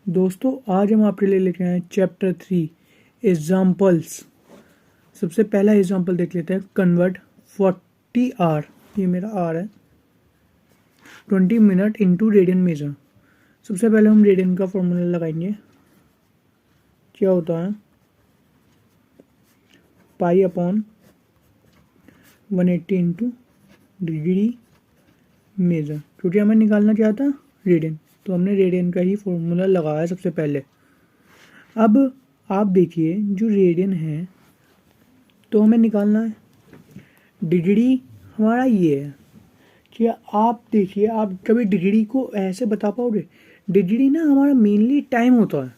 दोस्तों आज हम आपके लिए लेके आए हैं चैप्टर 3 एग्जाम्पल्स। सबसे पहला एग्जाम्पल देख लेते हैं। कन्वर्ट 40 आर, ये मेरा आर है, 20 मिनट इनटू रेडियन मेजर। सबसे पहले हम रेडियन का फॉर्मूला लगाएंगे। क्या होता है pi upon 180 into degree measure, क्योंकि हमें निकालना क्या था रेडियन, तो हमने रेडियन का ही फॉर्मूला लगाया सबसे पहले। अब आप देखिए जो रेडियन है तो हमें निकालना है, डिग्री हमारा ये है। क्या आप देखिए, आप कभी डिग्री को ऐसे बता पाओगे? डिग्री ना हमारा मेनली टाइम होता है,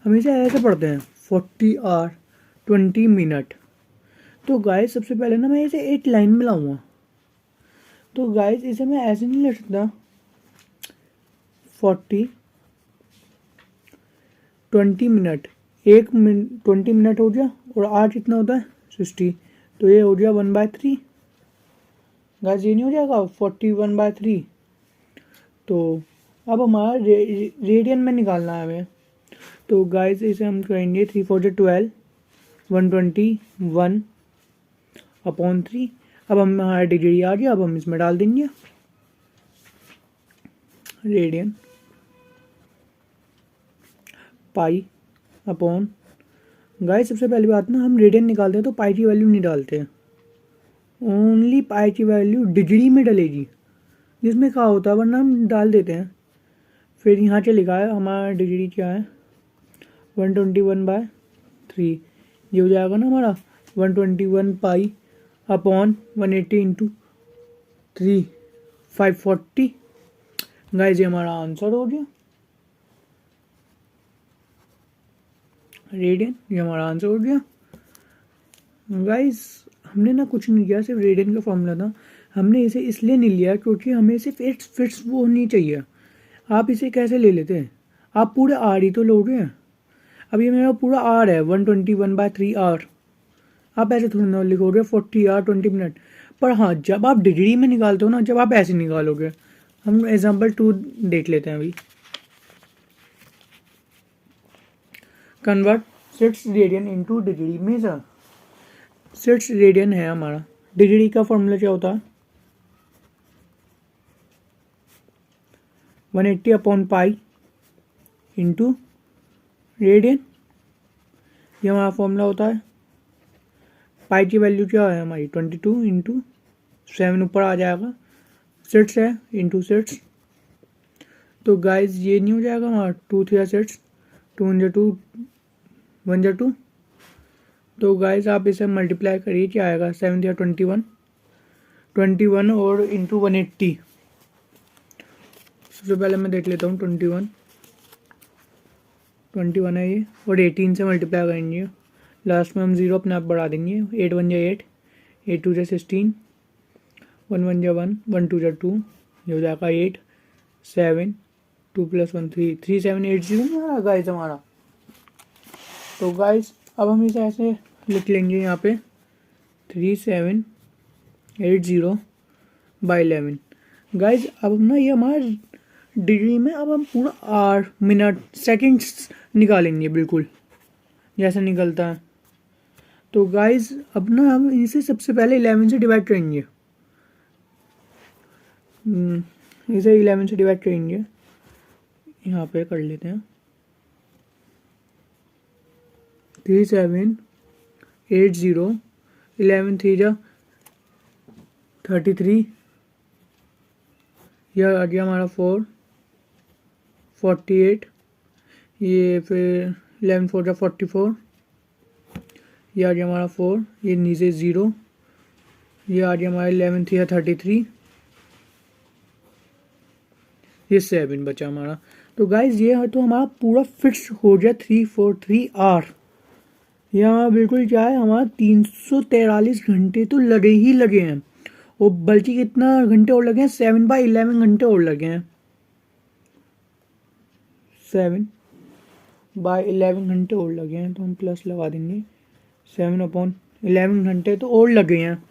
हमेशा ऐसे पढ़ते हैं 40 आवर 20 मिनट। तो गाइस सबसे पहले ना मैं इसे एक लाइन में लाऊंगा। तो गाइस इसे मैं ऐसे नहीं लिख सकता 40 20 मिनट, 20 मिनट हो गया और आर कितना होता है 60, तो ये हो गया 1/3। गाइस ये नहीं हो जाएगा 41/3। तो अब हमारा रेडियन में निकालना है हमें। तो गाइस इसे हम करेंगे 3 4 12 121 अपॉन 3। अब हमारा डिग्री आ गया, अब हम इसमें डाल देंगे रेडियन पाई अपॉन। गाइस सबसे पहली बात ना, हम रेडियन निकालते हैं तो पाई की वैल्यू नहीं डालते हैं, ओनली पाई की वैल्यू डिग्री में डलेगी जिसमें क्या होता है, वरना हम डाल देते हैं। फिर यहाँ से लिखा है हमारा डिग्री क्या है 121/3, ये हो जाएगा ना हमारा 121 पाई अपॉन 180 इंटू 3 540। गाइस ये हमारा आंसर हो गया रेडियन, ये हमारा आंसर हो गया। गाइस हमने ना कुछ नहीं किया, सिर्फ रेडियन का फॉर्मूला था, हमने इसे इसलिए नहीं लिया क्योंकि हमें सिर्फ एक फिट्स वो नहीं चाहिए। आप इसे कैसे ले लेते हैं, आप पूरे आर ही तो लोगे। अब ये मेरा पूरा आर है 121/3 आर, आप ऐसे थोड़ा ना लिखोगे 40 आर 20 मिनट। पर हाँ, जब आप डिग्री में निकालते हो ना, जब आप ऐसे निकालोगे। हम एग्जाम्पल 2 देख लेते हैं अभी। Convert 6 radian into degree measure. 6 radian है हमारा, डिग्री का फॉर्मूला क्या होता है 180 अपॉन पाई इंटू रेडियन, ये हमारा फॉर्मूला होता है। पाई की वैल्यू क्या है हमारी 22 इंटू 7 ऊपर आ जाएगा, 6 है इंटू 6। तो गाइस ये नहीं हो जाएगा हमारा 2 3 6 2 2 1 2। तो गाइस आप इसे मल्टीप्लाई करिए, क्या आएगा 7 या 21 और इंटू 180। सबसे पहले मैं देख लेता हूँ 21 है ये, और 18 से मल्टीप्लाई करेंगे, लास्ट में हम 0 अपने आप बढ़ा देंगे। 8 1 8, 8 2 16, 1 1 1, 1 2 2, ये हो जाएगा 8 7 2 + 1 3 3780 नहीं आ रहा गाइस हमारा। तो गाइस अब हम इसे ऐसे लिख लेंगे यहाँ पे 3780/11। गाइस अब ना ये हमारा डिग्री में, अब हम पूरा आवर मिनट सेकंड्स निकालेंगे बिल्कुल जैसा निकलता है। तो गाइस अब ना हम इसे सबसे पहले 11 से डिवाइड करेंगे, इसे 11 से डिवाइड करेंगे, यहाँ पे कर लेते हैं 3780, 11 3 33, यह आ गया हमारा 4 48, ये फिर 11 4 44, ये आ गया हमारा 4, ये नीचे 0, ये आ गया हमारा 11 3 33, ये 7 बचा हमारा। तो गाइज ये है तो हमारा पूरा फिक्स हो गया 343 आवर। ये हमारा बिल्कुल क्या है, हमारा 343 घंटे तो लगे ही लगे हैं, और बल्कि कितना घंटे और लगे हैं 7/11 घंटे और लगे हैं, 7/11 घंटे और लगे हैं। तो हम प्लस लगा देंगे, 7/11 घंटे तो और लगे हैं।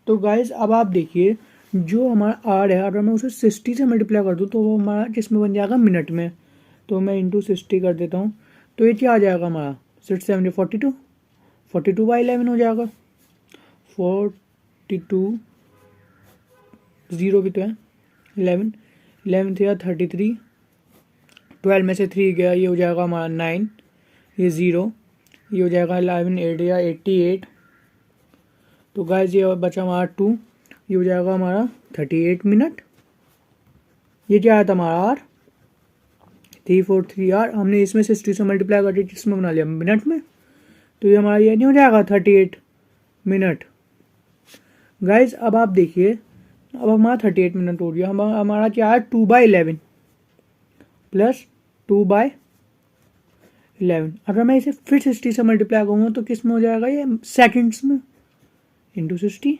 तो गाइज अब आप देखिए जो हमारा आर है, अगर मैं उसे 60 से मल्टीप्लाई कर दूँ तो वो हमारा किस में बन जाएगा मिनट में। तो मैं इंटू 60 कर देता हूँ। तो ये क्या आ जाएगा हमारा 6 7 42, 42/11 हो जाएगा। 42 0 भी तो है, 11 11 थे 33, 12 में से 3 गया, ये हो जाएगा हमारा 9, ये 0, ये हो जाएगा 11 8 या 88। तो गाइस ये बचा हमारा 2, ये हो जाएगा हमारा 38 मिनट। ये क्या आया था हमारा आर 343 आर, हमने इसमें 60 से मल्टीप्लाई करके किसमें बना लिया मिनट में, तो ये हमारा ये नहीं हो जाएगा 38 मिनट। गाइस अब आप देखिए, अब हमारा 38 मिनट हो गया। हमारा क्या है 2/11 प्लस 2/11। अगर मैं इसे फिर 60 से मल्टीप्लाई करूँगा तो किस में हो जाएगा, ये सेकंड्स में इंटू 60।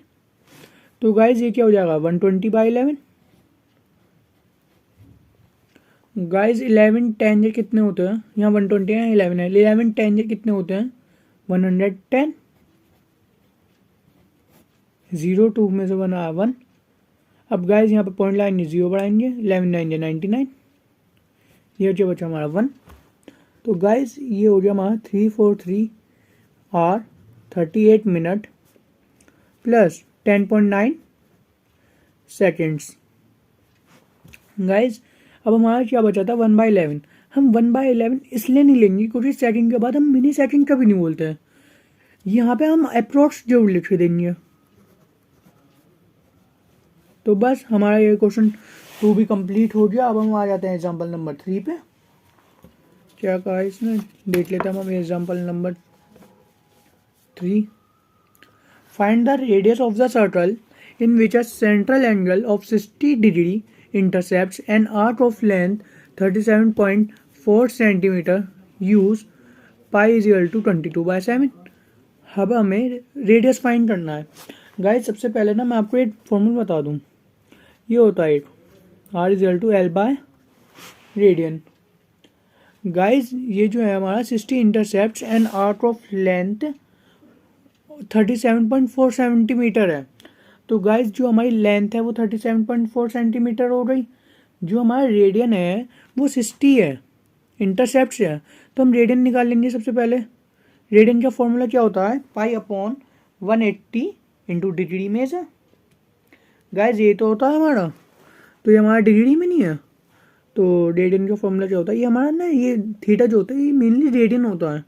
तो गाइज ये क्या हो जाएगा 120/11। गाइज 11 10 ये कितने होते हैं, यहाँ 120 है 11 है, 11 10 ये कितने होते हैं 110। 0 2 में से 1 आया 1। अब गाइज यहाँ पे पॉइंट लाएंगे 0 बढ़ाएंगे, 11 9 99, ये जो बचा हमारा 1। तो गाइज ये हो गया हमारा 343 आर 38 मिनट प्लस 10.9 सेकेंड्स। गाइज अब हमारा क्या बचा था 1/11। हम 1/11 इसलिए नहीं लेंगे क्योंकि सेकंड के बाद हम मिनी सेकंड कभी नहीं बोलते हैं, यहाँ पे हम अप्रोक्स जरूर लिख देंगे। तो बस हमारा ये क्वेश्चन 2 भी कंप्लीट हो गया। अब हम आ जाते हैं एग्जाम्पल नंबर 3 पे। क्या कहा इसने, देख लेते हैं हम example number 3। Find the radius of the circle in which a central angle of 60 degree intercepts an arc of length 37.4 centimeter. Use pi is equal to 22/7। अब हमें रेडियस फाइंड करना है। गाइस सबसे पहले ना मैं आपको एक फॉर्मूला बता दूं, ये होता है R is equal to L by radian. Guys ये जो है हमारा 60 intercept an arc of length 37.4 centimetre है। तो गाइस जो हमारी लेंथ है वो 37.4 सेंटीमीटर हो गई, जो हमारा रेडियन है वो 60 है, इंटरसेप्ट है। तो हम रेडियन निकाल लेंगे। सबसे पहले रेडियन का फॉर्मूला क्या होता है π/180 इंटू डिग्री में से। गाइस ये तो होता है हमारा, तो ये हमारा डिग्री में नहीं है। तो रेडियन का फॉर्मूला क्या होता है, ये हमारा ना ये थीटा जो होता है ये मेनली रेडियन होता है।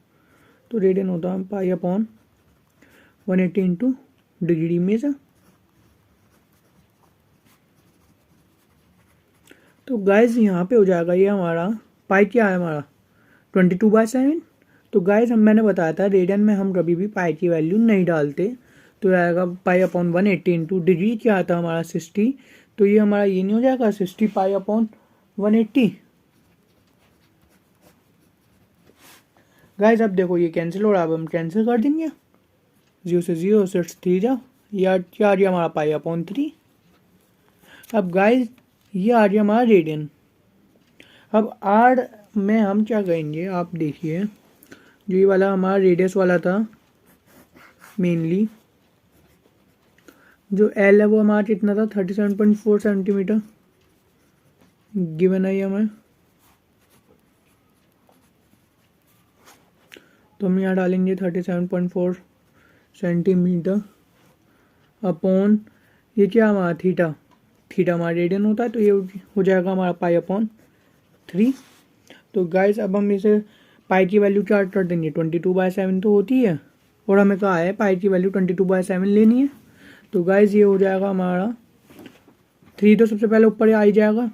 तो रेडियन होता है π/180 इंटू डिग्री में से। तो गाइज यहाँ पे हो जाएगा ये हमारा पाई क्या है हमारा 22/7। तो गाइज मैंने बताया था रेडियन में हम कभी भी पाई की वैल्यू नहीं डालते, तो आएगा π/180 इंटू डिग्री क्या आता है हमारा 60। तो ये हमारा ये नहीं हो जाएगा 60 π/180। गाइज अब देखो ये कैंसिल हो रहा है, अब हम कैंसिल कर देंगे, 0 से 0 3 जाओ, या क्या आ गया हमारा π/3। अब गाइज ये आ गया हमारा रेडियन। अब आर में हम क्या करेंगे, आप देखिए जो ये वाला हमारा रेडियस वाला था मेनली, जो एल है वो हमारा कितना था 37.4 सेंटीमीटर गिवन है हमें। तो हम यहाँ डालेंगे 37.4 सेंटीमीटर अपॉन ये क्या हमारा थीटा हमारा रेडियन होता है, तो ये हो जाएगा हमारा π/3। तो गाइस अब हम इसे पाई की वैल्यू क्या कर देंगे 22/7 तो होती है, और हमें कहा है पाई की वैल्यू 22/7 लेनी है। तो गाइस ये हो जाएगा हमारा 3 तो सबसे पहले ऊपर आ ही जाएगा,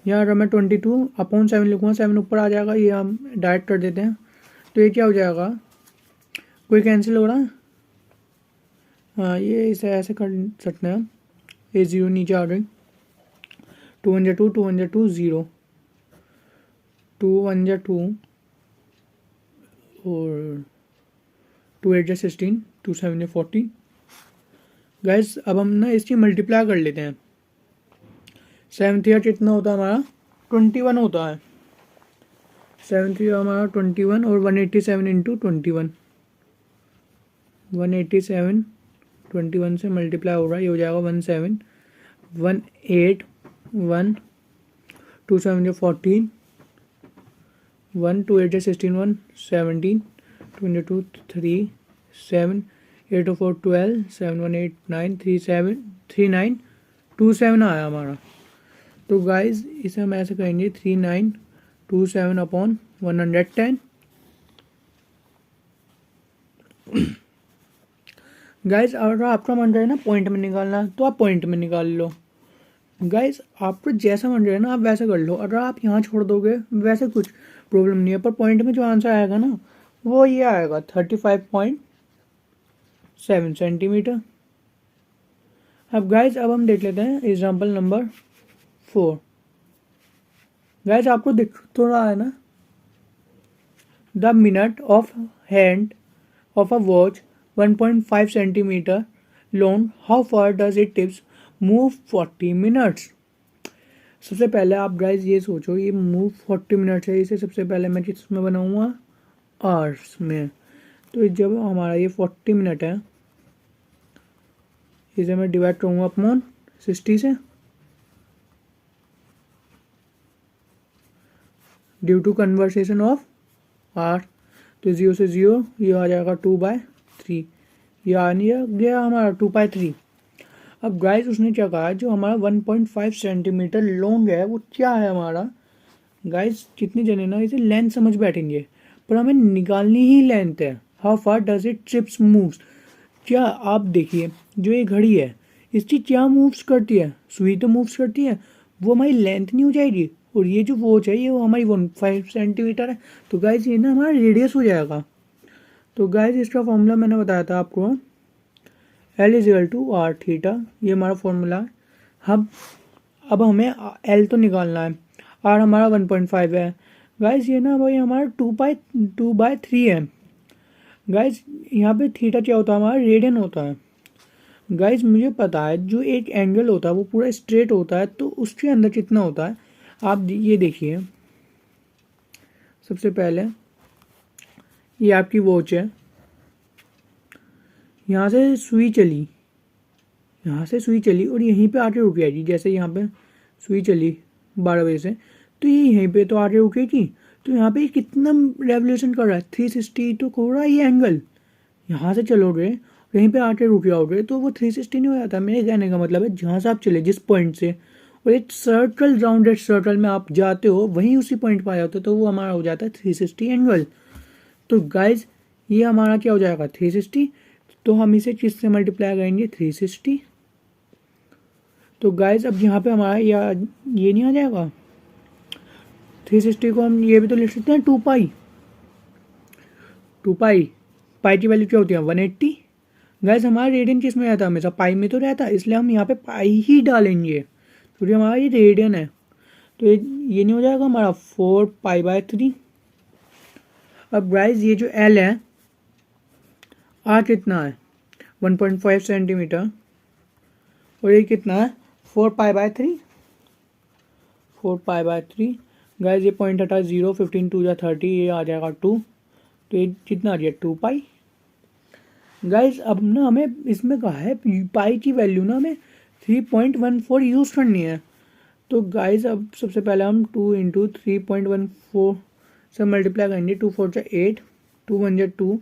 यहाँ अगर मैं 22/7 लिखूँगा 7 ऊपर आ जाएगा, ये हम डायरेक्ट कर देते हैं। तो ये क्या हो जाएगा, कोई कैंसिल हो रहा है, हाँ ये इसे ऐसे कर सकते हैं, ये 0 नीचे आ गई, 2 1 2 2 1 2 0 2 1 2 और 2 8 16 2 7 40। गैस अब हम ना इसकी मल्टीप्लाई कर लेते हैं। 7 3 कितना होता है हमारा 21 होता है, 7 3 हमारा 21 और 187 इंटू 21, 187 21 से मल्टीप्लाई हो रहा है, ये हो जाएगा 17 1 8 1 2 7 14 1 2 8 16 1 17 22 3 7 8 4 12 7 1 8 9 3 7 3 9 2 7 आया हमारा। तो गाइज इसे हम ऐसे करेंगे 3 9 2 7 अपॉन 110। गाइज अगर आपका मन रहे ना पॉइंट में निकालना तो आप पॉइंट में निकाल लो। गाइज आपको जैसा मन रहे ना आप वैसा कर लो। अगर आप यहाँ छोड़ दोगे वैसे कुछ प्रॉब्लम नहीं है, पर पॉइंट में जो आंसर आएगा ना वो ये आएगा 35.7 सेंटीमीटर। अब गाइज अब हम देख लेते हैं एग्जाम्पल नंबर 4। गाइज आपको दिख तो रहा है ना, the minute of hand of a watch 1.5 centimetre long, how far does it tips move 40 minutes. सबसे पहले आप गाइज ये सोचो ये मूव 40 मिनट्स है, इसे सबसे पहले मैं किस में बनाऊंगा, आवर्स में। तो जब हमारा ये 40 मिनट है इसे मैं डिवाइड करूंगा अपॉन 60 से, due to conversation of R. तो 0 से 0 ये आ जाएगा 2/3, ये आ नहीं गया हमारा 2/3। अब गाइस उसने क्या कहा, जो हमारा 1.5 सेंटीमीटर लॉन्ग है वो क्या है हमारा। गाइस कितने जने ना इसे लेंथ समझ बैठेंगे, पर हमें निकालनी ही लेंथ है। How far does it trips moves. क्या आप देखिए जो ये घड़ी है इसकी क्या मूव्स करती है, सुई तो मूव्स करती है, वो हमारी लेंथ नहीं हो जाएगी। और ये जो वॉच है ये वो हमारी 1.5 सेंटीमीटर है, तो गाइस ये ना हमारा रेडियस हो जाएगा। तो गाइस इसका फॉर्मूला मैंने बताया था आपको, L=R थीटा, ये हमारा फॉर्मूला है। अब हमें L तो निकालना है, R हमारा 1.5 है। गाइस ये ना भाई हमारा 2/3 है। गाइस यहाँ पे थीटा क्या होता है, हमारा रेडियन होता है। गाइस मुझे पता है जो एक एंगल होता है वो पूरा स्ट्रेट होता है, तो उसके अंदर कितना होता है आप ये देखिए। सबसे पहले ये आपकी वॉच है, यहाँ से सुई चली, यहाँ से सुई चली और यहीं पे आके रुक जाएगी। जैसे यहाँ पे सुई चली 12 बजे से, तो ये यहीं पे तो आके रुकेगी। तो यहाँ पे कितना रेवोल्यूशन कर रहा है, 360 तो हो रहा है ये एंगल। यहाँ से चलोगे यहीं पे आके रुक जाओगे तो वो 360 नहीं हो जाता। मेरे कहने का मतलब है जहाँ से आप चले जिस पॉइंट से, और एक सर्कल राउंडेड सर्कल में आप जाते हो वहीं उसी पॉइंट पर आ जाते हो, तो वो हमारा हो जाता है 360 एंगल। तो गाइज ये हमारा क्या हो जाएगा 360, तो हम इसे किससे मल्टीप्लाई करेंगे 360। तो गाइज अब यहाँ पे हमारा ये नहीं आ जाएगा 360 को हम ये भी तो लिख सकते हैं 2 पाई की वैल्यू क्या होती है 180। गाइज हमारा रेडियन किस में रहता है, हमेशा पाई में तो रहता है, इसलिए हम यहाँ पे पाई ही डालेंगे क्योंकि हमारा ये रेडियन है। तो ये नहीं हो जाएगा हमारा 4π/3। अब गाइज ये जो L है R कितना है 1.5 सेंटीमीटर, और ये कितना है 4π/3। 4π/3 गाइज ये पॉइंट हटा 0, 15 2 या 30, ये आ जाएगा 2, तो ये कितना आ गया 2π। गाइज अब ना हमें इसमें कहा है पाई की वैल्यू ना हमें 3.14 यूज़ करनी है। तो गाइज अब सबसे पहले हम 2 × 3.14 से मल्टीप्लाई करेंगे। 2 4 8, 2 1 2,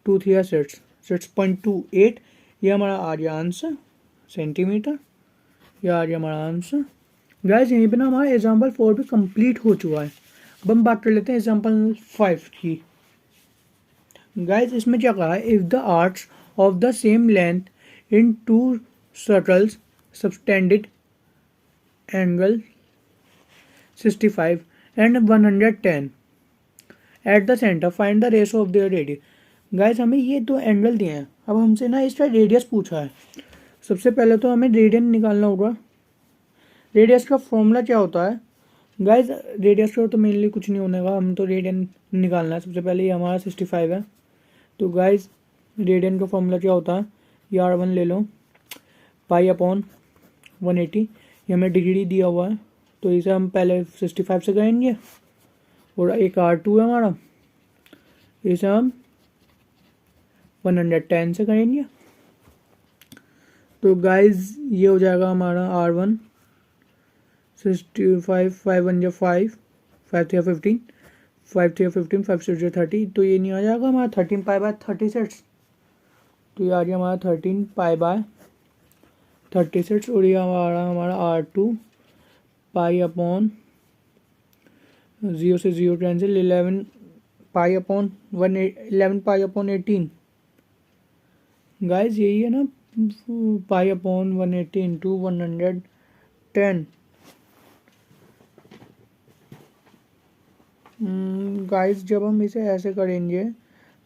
2 3 6.28, ये हमारा आ गया आंसर सेंटीमीटर, ये आ गया हमारा आंसर। गाइज यहीं पे ना हमारा एग्जाम्पल 4 भी कंप्लीट हो चुका है। अब हम बात कर लेते हैं एग्जाम्पल 5 की। गाइज इसमें क्या कहा है, if the arts of the same length in 2 circles subtended angle 65 and 110 at the centre find the ratio of their radius. Guys हमें ये 2 एंगल दिए हैं, अब हमसे ना इसका रेडियस पूछा है। सबसे पहले तो हमें रेडियन निकालना होगा। रेडियस का फॉर्मूला क्या होता है गाइज, रेडियस का तो मेनली कुछ नहीं होने का, हम तो रेडियन निकालना है। सबसे पहले ये हमारा 65 है, तो गाइज रेडियन का फॉर्मूला क्या होता है, ये R1 ले लो, π/180, ये हमें डिग्री दिया हुआ है, तो इसे हम पहले 65 से करेंगे, और एक R2 है हमारा, इसे हम 110 से करेंगे। तो गाइज ये हो जाएगा हमारा R1 65, 5 1 5, 5 3 15, 5 3 15 5 6 30, तो ये नहीं आ जाएगा हमारा 13 पाई बाय 36, तो ये आ गया हमारा 13 पाई बाय 36, और ये हमारा R2 पाई अपॉन 0 से 0 कैंसिल, 11 पाई अपॉन 18। गाइज यही है ना, पाई अपॉन 180 इंटू 110। गाइज जब हम इसे ऐसे करेंगे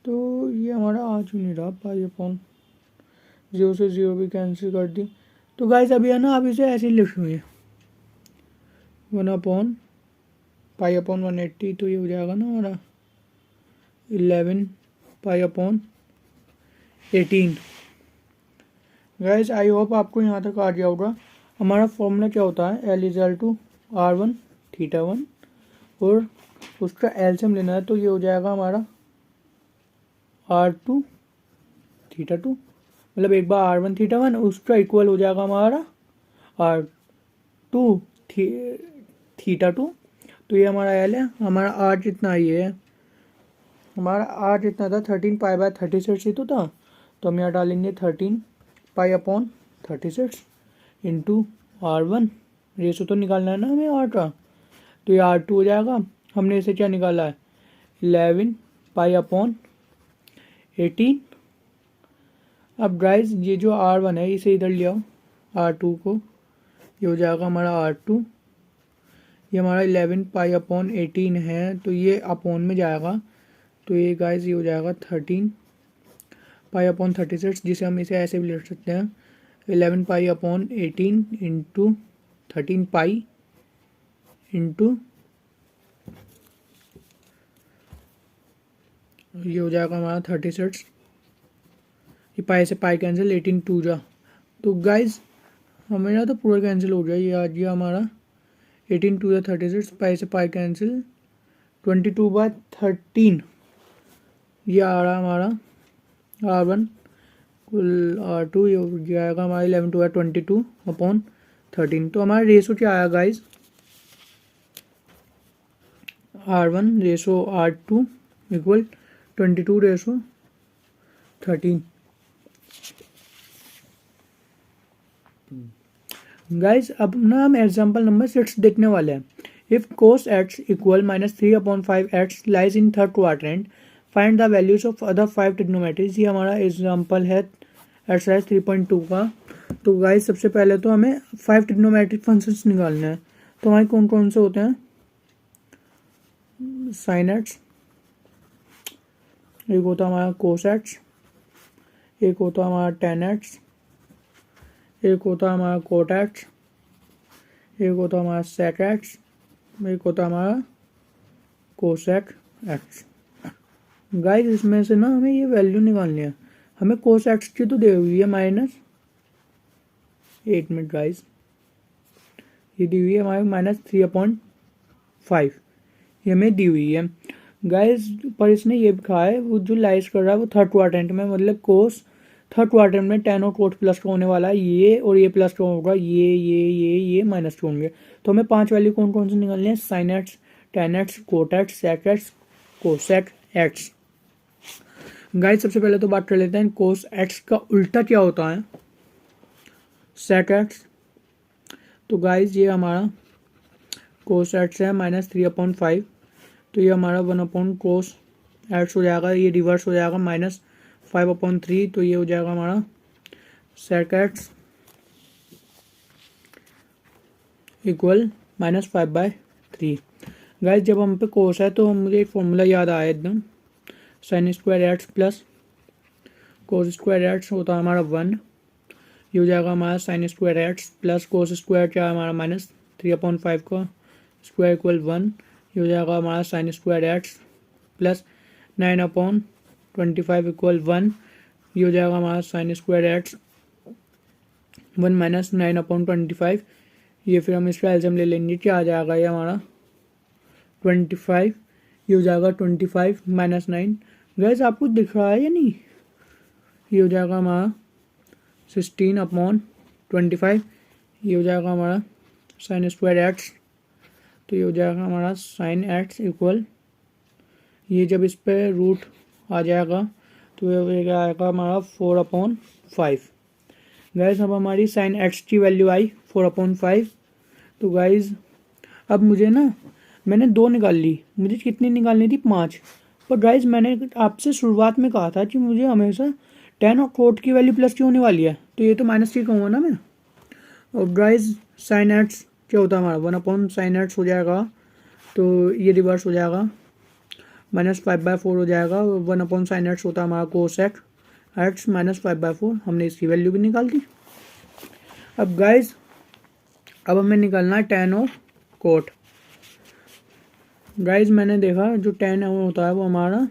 तो ये हमारा आ क्यों नहीं रहा, पाई अपॉन 0 से 0 भी कैंसिल कर दी। तो गाइज अभी है ना, आप इसे ऐसे ही लिखेंगे 1 अपॉन पाई अपॉन 180, तो ये हो जाएगा ना हमारा 11 pi upon 18। Guys I hope आपको यहाँ तक आ गया होगा। हमारा फॉर्मूला क्या होता है, L is to R1 theta 1, और उसका एलसीएम लेना है, तो ये हो जाएगा हमारा R2 थीटा 2, मतलब एक बार R1 थीटा 1 उसका इक्वल हो जाएगा हमारा R2 थीटा 2। तो ये हमारा एल है, हमारा आर जितना ये है, हमारा आर जितना था 13 पाई बाय 36 ही तो था, तो हम यहाँ डालेंगे 13 pi upon 36 into R1, ratio तो निकालना है ना हमें आर का, तो ये R2 हो जाएगा। हमने इसे क्या निकाला है, 11 पाई अपॉन 18। अब गाइस ये जो R1 है इसे इधर ले आओ, R2 को, ये हो जाएगा हमारा R2, ये हमारा 11 पाई अपॉन 18 है, तो ये अपॉन में जाएगा, तो ये गाइस ये हो जाएगा 13 पाई अपॉन 36, जिसे हम इसे ऐसे भी लिख सकते हैं 11 pi upon 18 into 13 pi into, ये हो जाएगा हमारा 36, ये पाई से पाई कैंसिल, 18 2 जा, तो गाइज हमारा तो पूरा कैंसिल हो गया, ये आ गया हमारा 18 2 या 36, पाई से पाई कैंसिल, 22 बाय 13, ये आ रहा हमारा R1 कुल R2, ये हो जाएगा हमारा 11 2 या 22 अपॉन 13। तो हमारा रेशो क्या आया guys, R1 ratio R2 equal 22 ratio 13। Guys अब ना हम एग्जाम्पल नंबर 6 देखने वाले हैं। If cos x equal -3/5x lies in third quadrant, find the values of other 5 ट्रिग्नोमेट्रीज। ये हमारा एग्जाम्पल है एक्सरसाइज 3.2 का। तो गाइज सबसे पहले तो हमें 5 ट्रिग्नोमेट्रिक फंक्शंस निकालने हैं, तो हमारे कौन कौन से होते हैं, साइन एक्स, एक होता है हमारा कोस एक्स, एक होता है हमारा टेन एक्स, एक होता है हमारा कोट एक्स, एक होता है हमारा सेक एक्स, एक होता है हमारा कोसेक एक्स। गाइस इसमें से ना हमें ये वैल्यू निकालनी है। हमें कोस एक्स की तो दी हुई है -8 मिनट गाइस, ये दी हुई है हमारे -3/5, ये हमें दी हुई है गाइस। पर इसने ये कहा है वो जो लाइज कर रहा है वो थर्ड क्वाड्रेंट में, मतलब कोस थर्ड क्वाड्रेंट में टेन और कोट प्लस का होने वाला है, ये और ये प्लस का होगा, ये माइनस के होंगे। तो हमें 5 वैल्यू कौन कौन से निकालनी है, sine x, tan x, cot x, sec x, cosec x. Guys सबसे पहले तो बात कर लेते हैं कोस एक्स का उल्टा क्या होता है, सेक एक्स। तो गाइस ये हमारा कोस एक्स है -3/5, तो ये हमारा 1 कोस एक्स हो जाएगा, ये रिवर्स हो जाएगा -5/3, तो ये हो जाएगा हमारा सेक एक्स इक्वल -5/3। गाइस जब हम पे कोस है तो मुझे एक फॉर्मूला याद आया एकदम, sign square x plus cos square x होता है हमारा 1, ये हो जाएगा हमारा sign square x plus cos square क्या है हमारा -3/5 का स्क्वायर इक्वल 1, ये हो जाएगा हमारा sign square x plus 9/25 equal 1, ये हो जाएगा हमारा साइन स्क्वायर एक्स 1 माइनस 9/25, ये फिर हम इसका एल्सियम ले लेंगे, क्या आ जाएगा ये हमारा 25, ये हो जाएगा 25 - 9। गैस आपको दिख रहा है या नहीं, ये हो जाएगा हमारा 16/25, ये हो जाएगा हमारा साइन स्क्वायर एक्स, तो ये हो जाएगा हमारा साइन एक्स इक्वल ये जब इस पर रूट आ जाएगा तो ये क्या आएगा हमारा 4/5। गाइज अब हमारी साइन एक्स की वैल्यू आई 4/5। तो गाइज अब मुझे ना, मैंने 2 निकाल ली, मुझे कितनी निकालनी थी 5। पर गाइज मैंने आपसे शुरुआत में कहा था कि मुझे हमेशा टेन और कोट की वैल्यू प्लस की होने वाली है, तो ये तो -3 कहूँगा ना मैं। और गाइज साइन एक्स क्या होता है हमारा 1/sin एक्स हो जाएगा, तो ये रिवर्स हो जाएगा, -5/4 हो जाएगा। 1/sin एक्स होता है हमारा कोसेक एक्स -5/4। हमने इसकी वैल्यू भी निकाल दी। अब गाइज अब हमें निकालना है टेन और कोट। गाइज मैंने देखा जो टेन होता है वो हमारा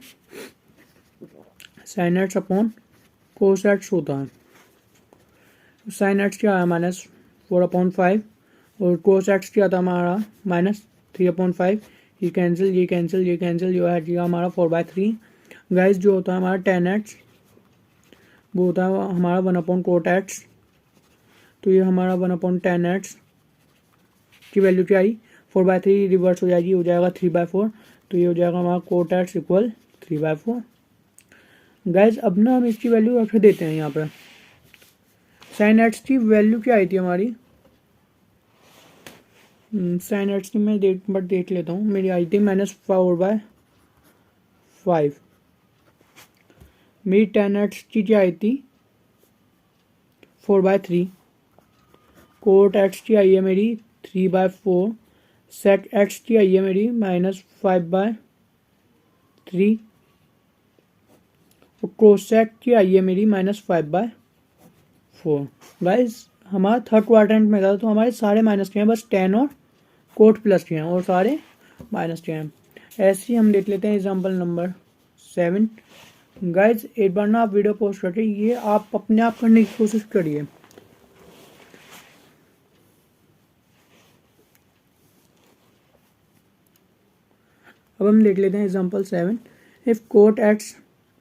sine x upon cos x होता है। साइन एक्स क्या है -4/5 और कोस एक्स क्या था हमारा -3/5। ये कैंसिल, ये कैंसिल, ये कैंसिल, जो है हमारा 4/3। गाइज जो होता है हमारा टेन एक्स वो होता है हमारा 1/cot एक्स। तो ये हमारा 1/10 एक्स की वैल्यू क्या आई 4/3, रिवर्स हो जाएगी, हो जाएगा 3/4। तो ये हो जाएगा हमारा कोट एक्स इक्वल 3/4। गाइज अब ना हम इसकी वैल्यू रख देते हैं यहाँ पर। साइन एक्स की वैल्यू क्या आई थी हमारी, साइन एक्स की मैं देख लेता हूँ। मेरी आई थी -4/5। मेरी टेन एक्स की क्या आई थी 4/3। कोट एक्स की आई है मेरी 3/4। सेक एक्स की आई है मेरी -5/3 और कोसेक की आई है मेरी -5/4। गाइस हमारा थर्ड क्वाड्रेंट में था तो हमारे सारे माइनस के हैं, बस टेन और कोट प्लस के हैं और सारे माइनस के हैं। ऐसे ही हम देख लेते हैं एग्जाम्पल नंबर 7। गाइज एक बार ना आप वीडियो पोस्ट करके ये आप अपने आप करने की कोशिश करिए। अब हम देख लेते हैं example 7। If cot x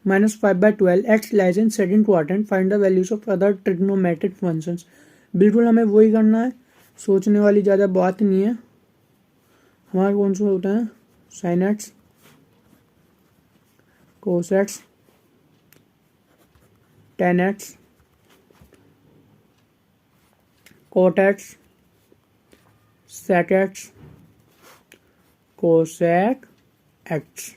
-5/12 x lies in second quadrant, find the values of other trigonometric functions. बिल्कुल हमें वही करना है, सोचने वाली ज़्यादा बात नहीं है। हमारे कौन से होते हैं sine x, cos x, tan x, cot x, sec x, cosec x.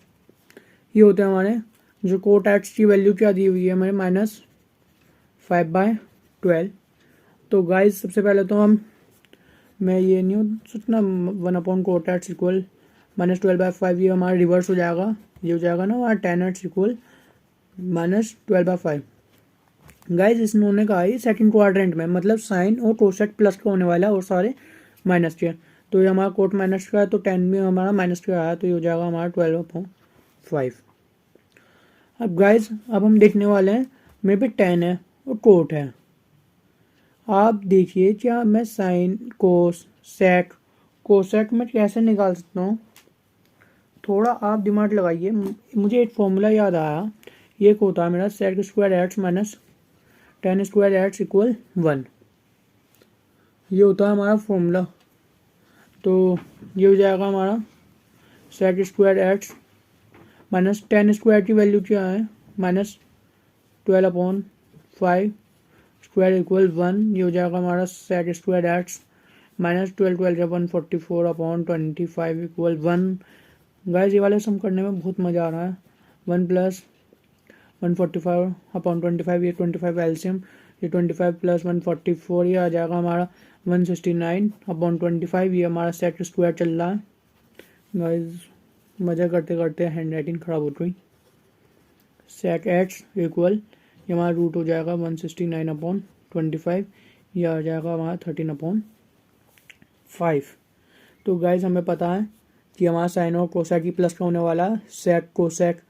ये होते हैं हमारे जो कोट एक्स की वैल्यू क्या दी हुई है हमें -5/12। तो गाइज सबसे पहले तो मैं ये नहीं सोचना 1/cot एक्स इक्वल -12/5, ये हमारा रिवर्स हो जाएगा, ये हो जाएगा ना हमारा टेन एक्स इक्वल -12/5। गाइज इन्होंने कहा ये सेकंड क्वाड्रेंट में, मतलब साइन और कोसेक प्लस का होने वाला है और सारे माइनस के। तो ये हमारा कोट माइनस का है तो टेन भी हमारा माइनस का आया, तो ये हो जाएगा हमारा 12/5। अब गाइज अब हम देखने वाले हैं मेरे पे टेन है और कोट है। आप देखिए क्या मैं साइन कोस सेक कोसेक में कैसे निकाल सकता हूँ, थोड़ा आप दिमाग लगाइए। मुझे एक फॉर्मूला याद आया, ये होता है मेरा sec square x minus tan square x equal 1। ये होता है हमारा फॉर्मूला। तो ये हो जाएगा हमारा sec square x minus tan square की वैल्यू क्या है -12/5 स्क्वायर इक्वल 1। ये हो जाएगा हमारा sec square x -12/144/25 equal 1। Guys ये वाले सम करने में बहुत मज़ा आ रहा है। 1 + 145/25, ये 25 एलसीएम, ये 25 + 144, ये आ जाएगा हमारा 169/25। ये हमारा सेक स्क्वायर चल रहा है। गाइस मज़ा करते करते हैंड राइटिंग ख़राब हो गई। सेक एक्स इक्वल ये हमारा रूट हो जाएगा 169/25, ये आ जाएगा हमारा 13/5। तो गाइज हमें पता है कि हमारा साइन और कोसेक की प्लस का होने वाला है, सेक कोसेक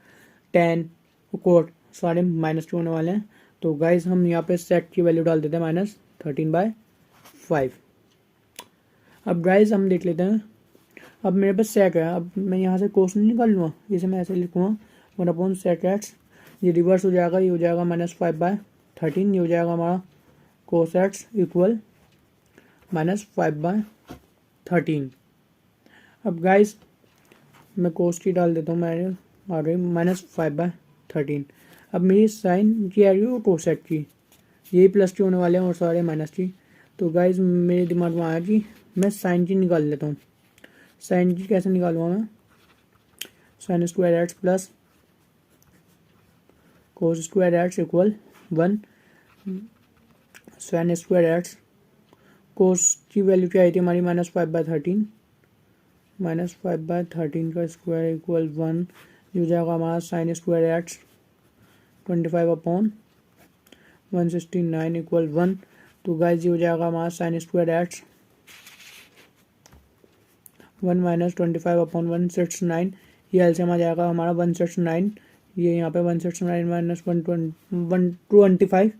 टेन कोट सारे माइनस के होने वाले हैं। तो गाइज हम यहाँ पे सेक की वैल्यू डाल देते हैं -13/5। अब गाइज हम देख लेते हैं, अब मेरे पास सेक है, अब मैं यहाँ से कोस नहीं निकाल लूँगा, इसे मैं ऐसे लिखूँगा 1/sec x, ये रिवर्स हो जाएगा, ये हो जाएगा -5/13, ये हो जाएगा हमारा कोस एक्स इक्वल -5/13। अब गाइस मैं कोस की डाल देता हूँ, मैं आ रही -5/13। अब मेरी साइन की आ रही है वो कोसेक की, यही प्लस की होने वाले हैं और सारे माइनस की। तो गाइज मेरे दिमाग में आया कि मैं साइन की निकाल लेता हूँ। साइन की कैसे निकालूंगा मैं? Sine square x plus cos square x equal 1। Sine square x, cos की वैल्यू क्या आई थी हमारी -5/13, -5/13 का स्क्वायर इक्वल 1। ये हो जाएगा हमारा साइन स्क्वायर एक्स 25/169 इक्वल 1। तो गाइज ये हो जाएगा हमारा साइन स्क्वायर एक्स 1 - 25/169। ये एलसीएम आ जाएगा हमारा 169। ये यहाँ पे 169 - 125,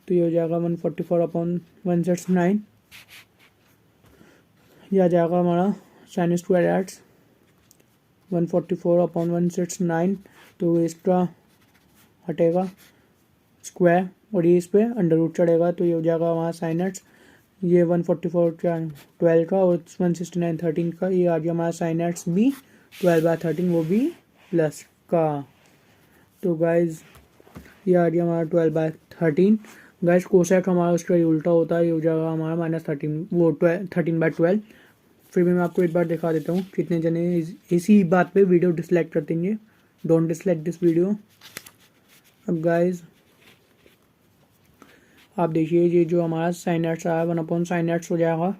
तो ये हो जाएगा 144/169। ये आ जाएगा हमारा साइन स्क्वायर एक्स 144/169। तो इसका हटेगा स्क्वायर और ये इस पर अंडर रूट चढ़ेगा, तो ये हो जाएगा हमारा साइन एक्स, ये 144 का 12 का और 169 13 का। ये आ गया हमारा साइन एक्स भी 12/13, वो भी प्लस का। तो गाइज ये आ गया हमारा 12/13। गाइज कोसेक हमारा उसका उल्टा होता है, ये हो जाएगा हमारा -13, वो 13/12। फिर भी मैं आपको एक बार दिखा देता हूँ कितने जने इसी बात पे वीडियो डिसलाइक कर देंगे। Don't dislike this video. अब गाइज आप देखिए, ये जो हमारा साइन एक्स आया 1/sin एक्स हो जाएगा,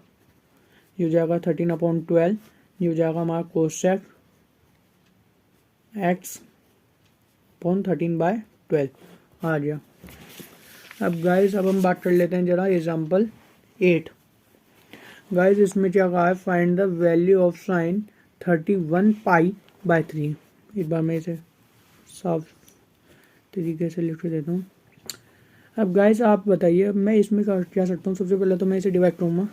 ये हो जाएगा 13/12। ये हो जाएगा हमारा कोसेक एक्स 13/12 आ गया। अब गाइज अब हम बात कर लेते हैं जरा एग्जाम्पल 8। गाइज इसमें क्या कहा है, find the value of sine 31π/3। एक बार मैं इसे साफ तरीके से लिख के देता हूँ। अब गाइज आप बताइए मैं इसमें क्या सकता हूँ। सबसे पहले तो मैं इसे डिवाइड करूँगा,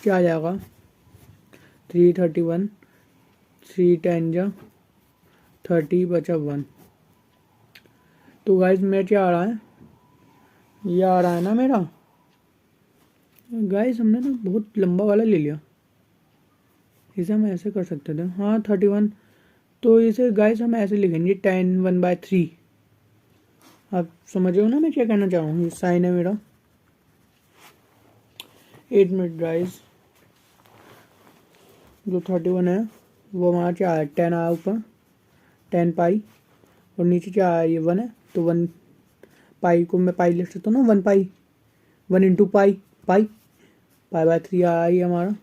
क्या आ जाएगा 331, 3 10 जा 30 बचा 1। तो गाइज मेरा क्या आ रहा है, ये आ रहा है ना मेरा। गाइज हमने ना बहुत लंबा वाला ले लिया, इसे हम ऐसे कर सकते थे। हाँ 31, तो इसे गाइज हम ऐसे लिखेंगे 10 1/3। आप समझ रहे हो ना मैं क्या कहना चाह रहा हूँ। ये साइन है मेरा 8 मिनट गाइज। जो 31 है वो हमारा क्या है 10 आया ऊपर 10 पाई और नीचे क्या आया ये 1 है, तो 1 पाई को मैं पाई लिख सकता हूँ ना, 1 पाई 1 इंटू पाई पाई 3 आया ये हमारा।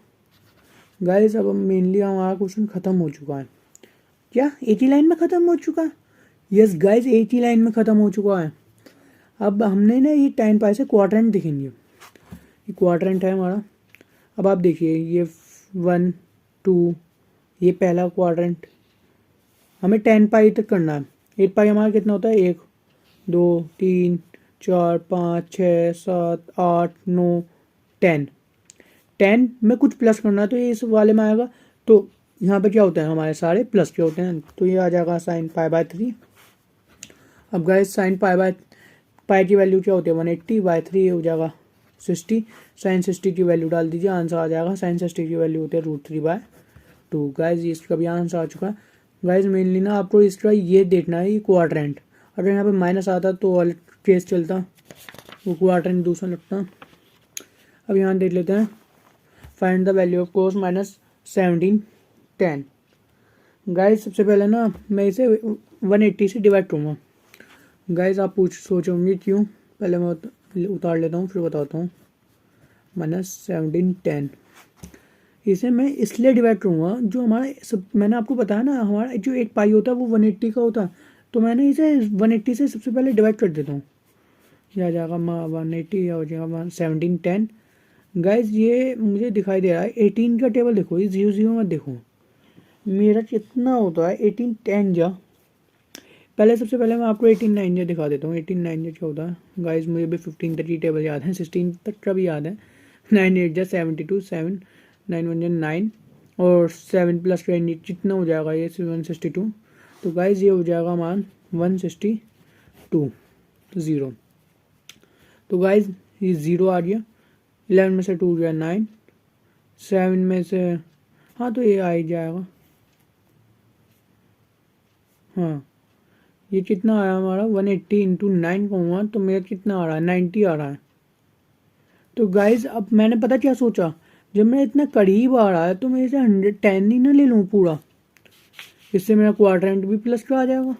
गाइज अब मेनली हमारा क्वेश्चन ख़त्म हो चुका है। क्या 80 लाइन में ख़त्म हो चुका है? यस गाइज 80 लाइन में ख़त्म हो चुका है। अब हमने ना ये 10 पाई से क्वाड्रेंट दिखेंगे, ये क्वाड्रेंट है हमारा। अब आप देखिए ये 1 2, ये पहला क्वाड्रेंट हमें 10 पाई तक करना है। 8 पाई हमारा कितना होता है 1 2 3 4 5 6 7 8 9 10। 10 में कुछ प्लस करना है तो ये इस वाले में आएगा। तो यहाँ पे क्या होता है हमारे सारे प्लस के होते हैं, तो ये आ जाएगा साइन π/3। अब गाइस साइन पाई की वैल्यू क्या होती है 180/3 हो जाएगा 60। साइन 60 की वैल्यू डाल दीजिए, आंसर आ जाएगा। साइन 60 की वैल्यू होती है √3/2। गाइज इसका भी आंसर आ चुका है। गाइज मेनली ना आपको इसका ये देखना है, ये क्वाड्रेंट। अगर यहाँ पे माइनस आता तो अलग केस चलता, वो क्वाड्रेंट दूसरा लगता। अब यहाँ देख लेते हैं, find the value of cos -17 10। Guys सबसे पहले ना मैं इसे 180 से डिवाइड करूँगा। गाइज आप सोचोगे क्यों, पहले मैं उतार लेता हूँ फिर बताता हूँ। -17 10 इसे मैं इसलिए डिवाइड करूँगा, जो हमारा सब मैंने आपको बताया ना, हमारा जो एक पाई होता है वो 180 का होता है, तो मैंने इसे 180 से सबसे पहले डिवाइड कर देता हूँ। यह आ जाएगा 180, या हो जाएगा 17 10। गाइज ये मुझे दिखाई दे रहा है 18 का टेबल देखो, ये 0 0 मत देखो। मेरा कितना होता है 18 10 जा। पहले सबसे पहले मैं आपको 18 9 जा दिखा देता हूँ। 18 9 जा क्या होता है गाइज, मुझे भी 15 तक की टेबल याद है, 16 तक का भी याद है। 9 8 जा 72, 7 9 1 जा 9 और 7 प्लस 20 कितना हो जाएगा ये 162। तो गाइज ये हो जाएगा मान 162 0। तो गाइज ये 0 आ गया। 11 में से 2 गया 9, 7 में से हाँ तो ये आ ही जाएगा। हाँ, ये कितना आया हमारा 180 इंटू 9 कहूँगा तो मेरा कितना आ रहा है 90 आ रहा है। तो गाइज अब मैंने पता क्या सोचा, जब मेरा इतना करीब आ रहा है तो मैं इसे 110 ही ना ले लूँ पूरा, इससे मेरा क्वाड्रेंट भी प्लस का आ जाएगा।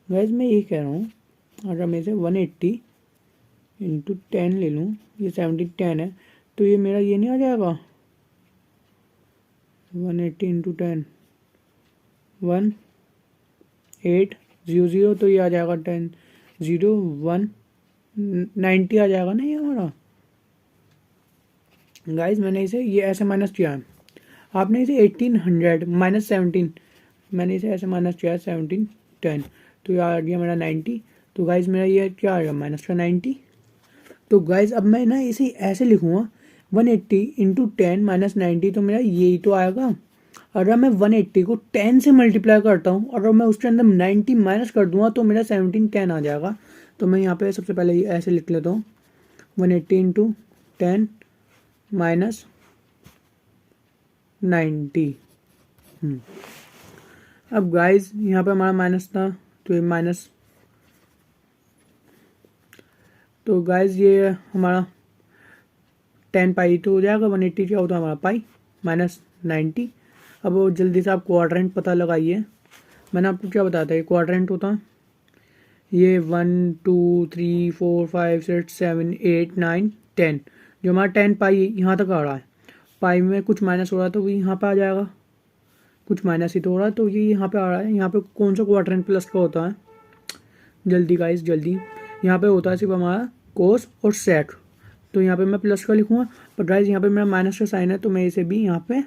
गाइज मैं ये कह रहा हूँ, अगर मैं इसे 180 इंटू 10 ले लूँ, ये 10 है, तो ये मेरा ये नहीं आ जाएगा 180 इंटू 10 1800, तो ये आ जाएगा 90 आ जाएगा ना ये हमारा। गाइज मैंने इसे ये ऐसे माइनस किया है, आपने इसे 1800 माइनस 17, मैंने इसे ऐसे माइनस किया है 1710, तो ये आ गया मेरा 90। तो गाइज मेरा ये क्या आ गया माइनस का 90। तो गाइज अब मैं ना इसे ऐसे लिखूँगा 180 इंटू 10 माइनस 90, तो मेरा यही तो आएगा। अगर मैं 180 को 10 से मल्टीप्लाई करता हूँ, अगर मैं उसके अंदर 90 माइनस कर दूंगा तो मेरा 1710 आ जाएगा। तो मैं यहाँ पे सबसे पहले ऐसे लिख लेता हूँ 180 इंटू 10 माइनस 90। अब गाइज यहाँ पे हमारा माइनस था, तो ये माइनस, तो गाइज ये हमारा 10 पाई तो हो जाएगा, 180 क्या होता है हमारा पाई माइनस 90। अब वो जल्दी से आप क्वाड्रेंट पता लगाइए। मैंने आपको क्या बताया था, ये क्वाड्रेंट होता है, ये 1 2 3 4 5 6 7 8 9 10, जो हमारा 10 पाई यहाँ तक आ रहा है, पाई में कुछ माइनस हो रहा है तो वो यहाँ पे आ जाएगा, कुछ माइनस ही तो हो रहा है तो ये यहाँ पे आ रहा है। यहाँ पे कौन सा क्वाड्रेंट प्लस का होता है, जल्दी गाइस जल्दी, यहाँ पे होता है सिर्फ हमारा कोस और सेक, तो यहाँ पे मैं प्लस का लिखूँगा, पर गाइस यहाँ पे मेरा माइनस का साइन है तो मैं इसे भी यहाँ पे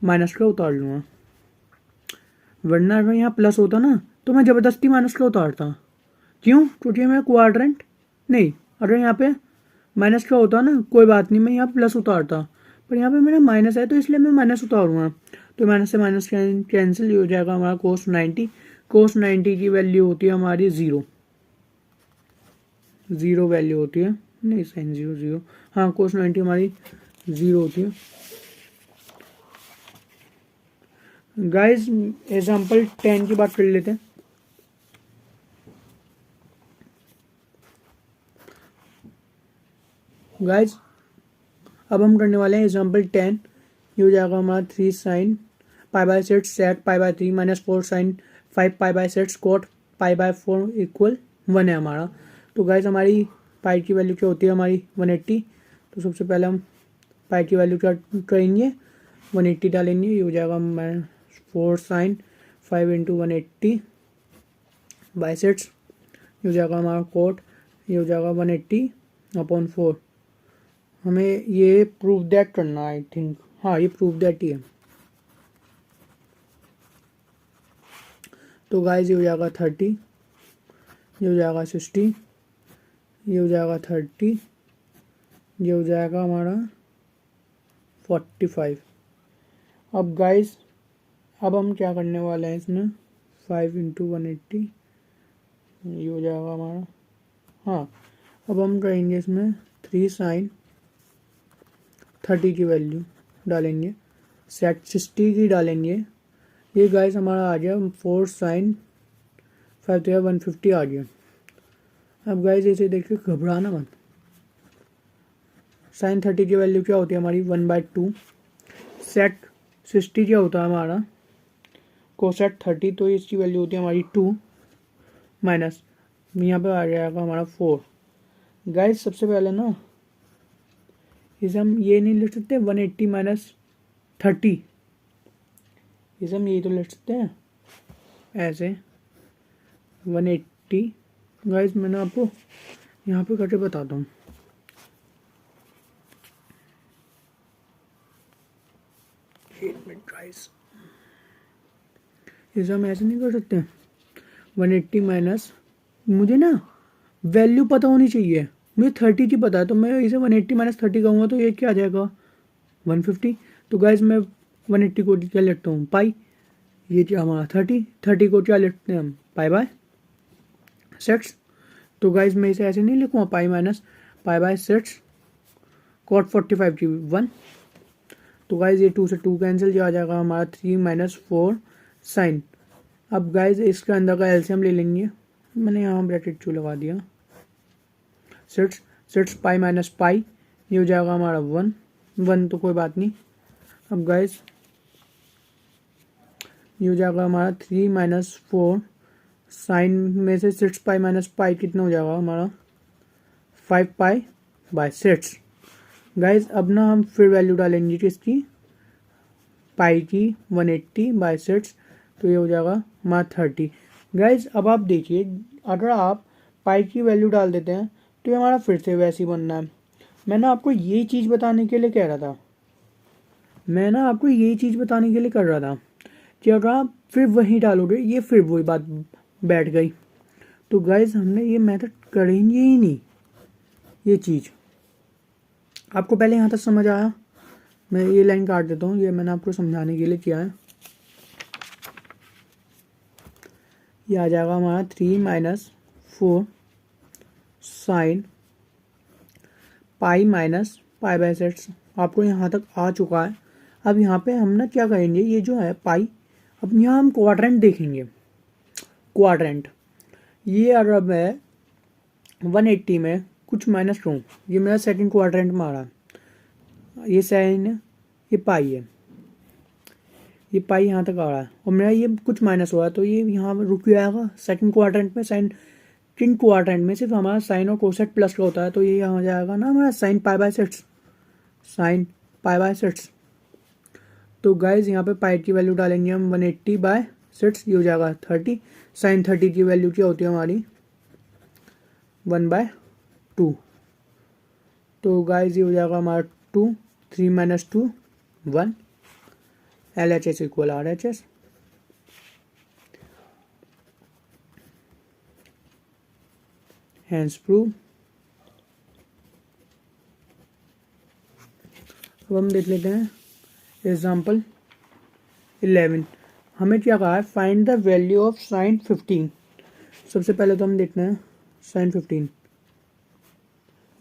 माइनस का उतार लूँगा, वरना अगर यहाँ प्लस होता ना तो मैं ज़बरदस्ती माइनस का उतारता। क्यों? क्योंकि मैं क्वाड्रेंट नहीं, अगर यहाँ पे माइनस का होता ना कोई बात नहीं, मैं यहाँ प्लस उतारता, पर यहाँ पे मेरा माइनस है तो इसलिए मैं माइनस उतारूँगा। तो माइनस से माइनस कैंसिल हो जाएगा हमारा कोस 90। कोस 90 की वैल्यू होती है हमारी 0 वैल्यू होती है, नहीं साइन 0 हाँ, कोस 90 हमारी 0 होती है। गाइस एग्जाम्पल 10 की बात कर लेते हैं। गाइस अब हम करने वाले हैं एग्जाम्पल 10, ये हो जाएगा हमारा 3 sine pi by 6 sec pi by 3 minus 4 sine 5 pi by 6 cot pi by 4 equal 1 है हमारा। तो गाइस हमारी पाई की वैल्यू क्या होती है हमारी 180, तो सबसे पहले हम पाई की वैल्यू क्या करेंगे 180 डालेंगे, ये हो जाएगा 4 साइन 5 इंटू 180 बाई 6, ये हो जाएगा हमारा कोट, ये हो जाएगा 180 अपॉन 4। हमें ये प्रूव दैट करना है आई थिंक, हाँ ये प्रूव दैट ही है। तो गाइस ये हो जाएगा 30, ये हो जाएगा 60, ये हो जाएगा 30, ये हो जाएगा हमारा 45। अब गाइस अब हम क्या करने वाले हैं इसमें 5 इंटू 180, ये हो जाएगा हमारा, हाँ अब हम करेंगे इसमें 3 साइन 30 की वैल्यू डालेंगे, सेट 60 की डालेंगे, ये गाइस हमारा आ गया 4 साइन 5 तो 150 आ गया। अब गाइस इसे देखिए घबराना मत, साइन 30 की वैल्यू क्या होती है हमारी 1/2, सेट 60 क्या होता है हमारा कोसेट 30, तो इसकी वैल्यू होती है हमारी 2 माइनस यहाँ पे आ जाएगा हमारा 4। गाइस सबसे पहले ना इसे हम ये नहीं लिख सकते 180 माइनस 30, इसे हम यही तो लिख सकते हैं ऐसे 180। गाइस मैंने आपको यहाँ पे करके बताता हूँ, गाइस इसे हम ऐसे नहीं कर सकते 180 माइनस, मुझे ना वैल्यू पता होनी चाहिए, मुझे 30 की पता है तो मैं इसे 180 माइनस 30 कहूँगा तो ये क्या आ जाएगा 150। तो गाइस मैं 180 को क्या लिखता हूँ पाई, ये क्या हमारा 30 को क्या लिखते हैं हम पाई बाय 6। तो गाइस मैं इसे ऐसे नहीं लिखूँगा pi minus pi by 6 cot 45 की 1। तो गाइस ये 2 से 2 कैंसिल, जो आ जाएगा हमारा 3 माइनस 4 साइन। अब गाइज इसके अंदर का एलसीएम ले लेंगे। मैंने यहाँ ब्रैकेट क्यों लगा दिया। सिट्स पाई माइनस पाई, ये हो जाएगा हमारा 1 तो कोई बात नहीं। अब गाइज ये हो जाएगा हमारा 3 माइनस 4, साइन में से 6 पाई माइनस पाई कितना हो जाएगा हमारा 5 पाई बाय 6। गाइज अब ना हम फिर वैल्यू डालेंगे किसकी, पाई की 180 बाय 6, तो ये हो जाएगा हमारा 30। गाइज अब आप देखिए, अगर आप पाई की वैल्यू डाल देते हैं तो ये हमारा फिर से वैसे ही बनना है। मैं ना आपको यही चीज़ बताने के लिए कह रहा था, मैं ना आपको यही चीज़ बताने के लिए कर रहा था कि अगर आप फिर वही डालोगे ये फिर वही बात बैठ गई। तो गाइज हमने ये मेथड करेंगे ही नहीं। ये चीज़ आपको पहले यहाँ तक समझ आया। मैं ये लाइन काट देता हूँ, ये मैंने आपको समझाने के लिए किया है। ये आ जाएगा हमारा 3 minus 4 sine pi minus pi by 6। आपको यहाँ तक आ चुका है। अब यहाँ पे हम ना क्या करेंगे, ये जो है पाई, अब यहाँ हम क्वाड्रेंट देखेंगे। क्वाड्रेंट ये अरब है 180 में कुछ माइनस 2, ये मेरा सेकंड क्वाड्रेंट में आ रहा है। ये साइन है, ये पाई है, ये पाई यहाँ तक आ रहा है और मेरा ये कुछ माइनस हुआ है तो ये यहाँ रुक जाएगा सेकंड क्वाड्रेंट में। साइन किन क्वाड्रेंट में सिर्फ हमारा साइन और कोसेट प्लस का होता है, तो ये यहाँ जाएगा ना हमारा sine pi by 6, sine pi by 6। तो गाइज यहाँ पे पाई की वैल्यू डालेंगे हम 180 बाय 6, ये हो जाएगा 30। साइन 30 की वैल्यू क्या होती है हमारी 1/2। तो गाइज ये हो जाएगा हमारा 2, 3 minus 2 1, LHS equal RHS। Hence proved. अब हम देख लेते हैं एग्जाम्पल 11। हमें क्या कहा है, find the value of sign 15। सबसे पहले तो हम देखते हैं साइन 15।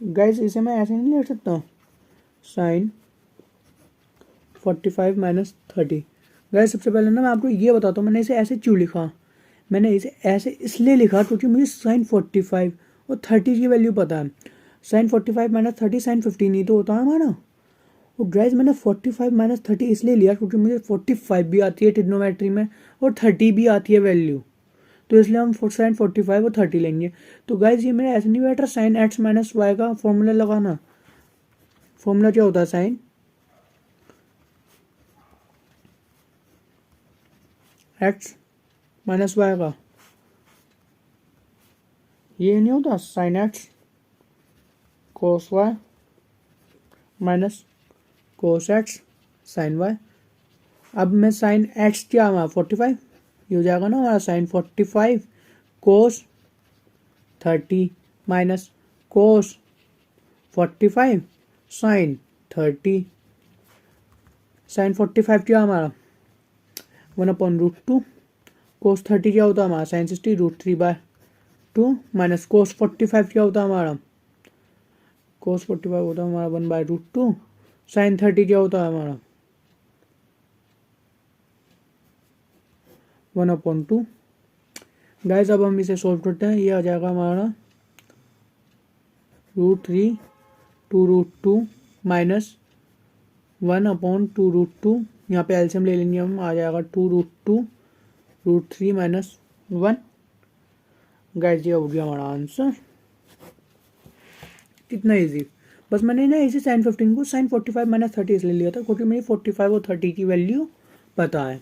गाइज इसे मैं ऐसे नहीं लिख सकता, साइन 45 माइनस 30। गाइज सबसे पहले ना मैं आपको ये बताता हूँ मैंने इसे ऐसे क्यों लिखा। मैंने इसे ऐसे इसलिए लिखा क्योंकि मुझे साइन 45 और 30 की वैल्यू पता है। साइन 45 माइनस 30 साइन 15 ही तो होता है हमारा। और गाइज मैंने 45 माइनस 30 इसलिए लिया क्योंकि मुझे 45 भी आती है ट्रिग्नोमेट्री में और 30 भी आती है वैल्यू, तो इसलिए हम साइन 45 और 30 लेंगे। तो गाइज ये मेरा ऐसे नहीं बैठ रहा साइन एक्स माइनस वाई का फॉर्मूला लगाना। फॉर्मूला क्या होता है, साइन एक्स माइनस वाई का, ये नहीं होता sine x cos y minus cos x sine y. अब मैं साइन एक्स क्या हमारा 45, ये हो जाएगा ना हमारा साइन 45 कोस 30 माइनस कोस 45 साइन 30। साइन 45 क्या हमारा 1/√2, कोस 30 क्या होता है हमारा साइन 60 √3/2 माइनस कोस 45 क्या होता है हमारा, कोस 45 होता है हमारा 1/√2। साइन 30 क्या होता है हमारा 1/2। गाइस अब हम इसे सॉल्व करते हैं। ये आ जाएगा हमारा √3 2√2 माइनस 1/2√2। यहाँ पे एलसीएम ले लेंगे हम, आ जाएगा 2√2 √3 माइनस 1। गाइस ये हो गया हमारा आंसर। कितना इजी। बस मैंने ना इसे साइन 15 को साइन 45 माइनस 30 इसलिए लिया था क्योंकि मुझे 45 और 30 की वैल्यू पता है।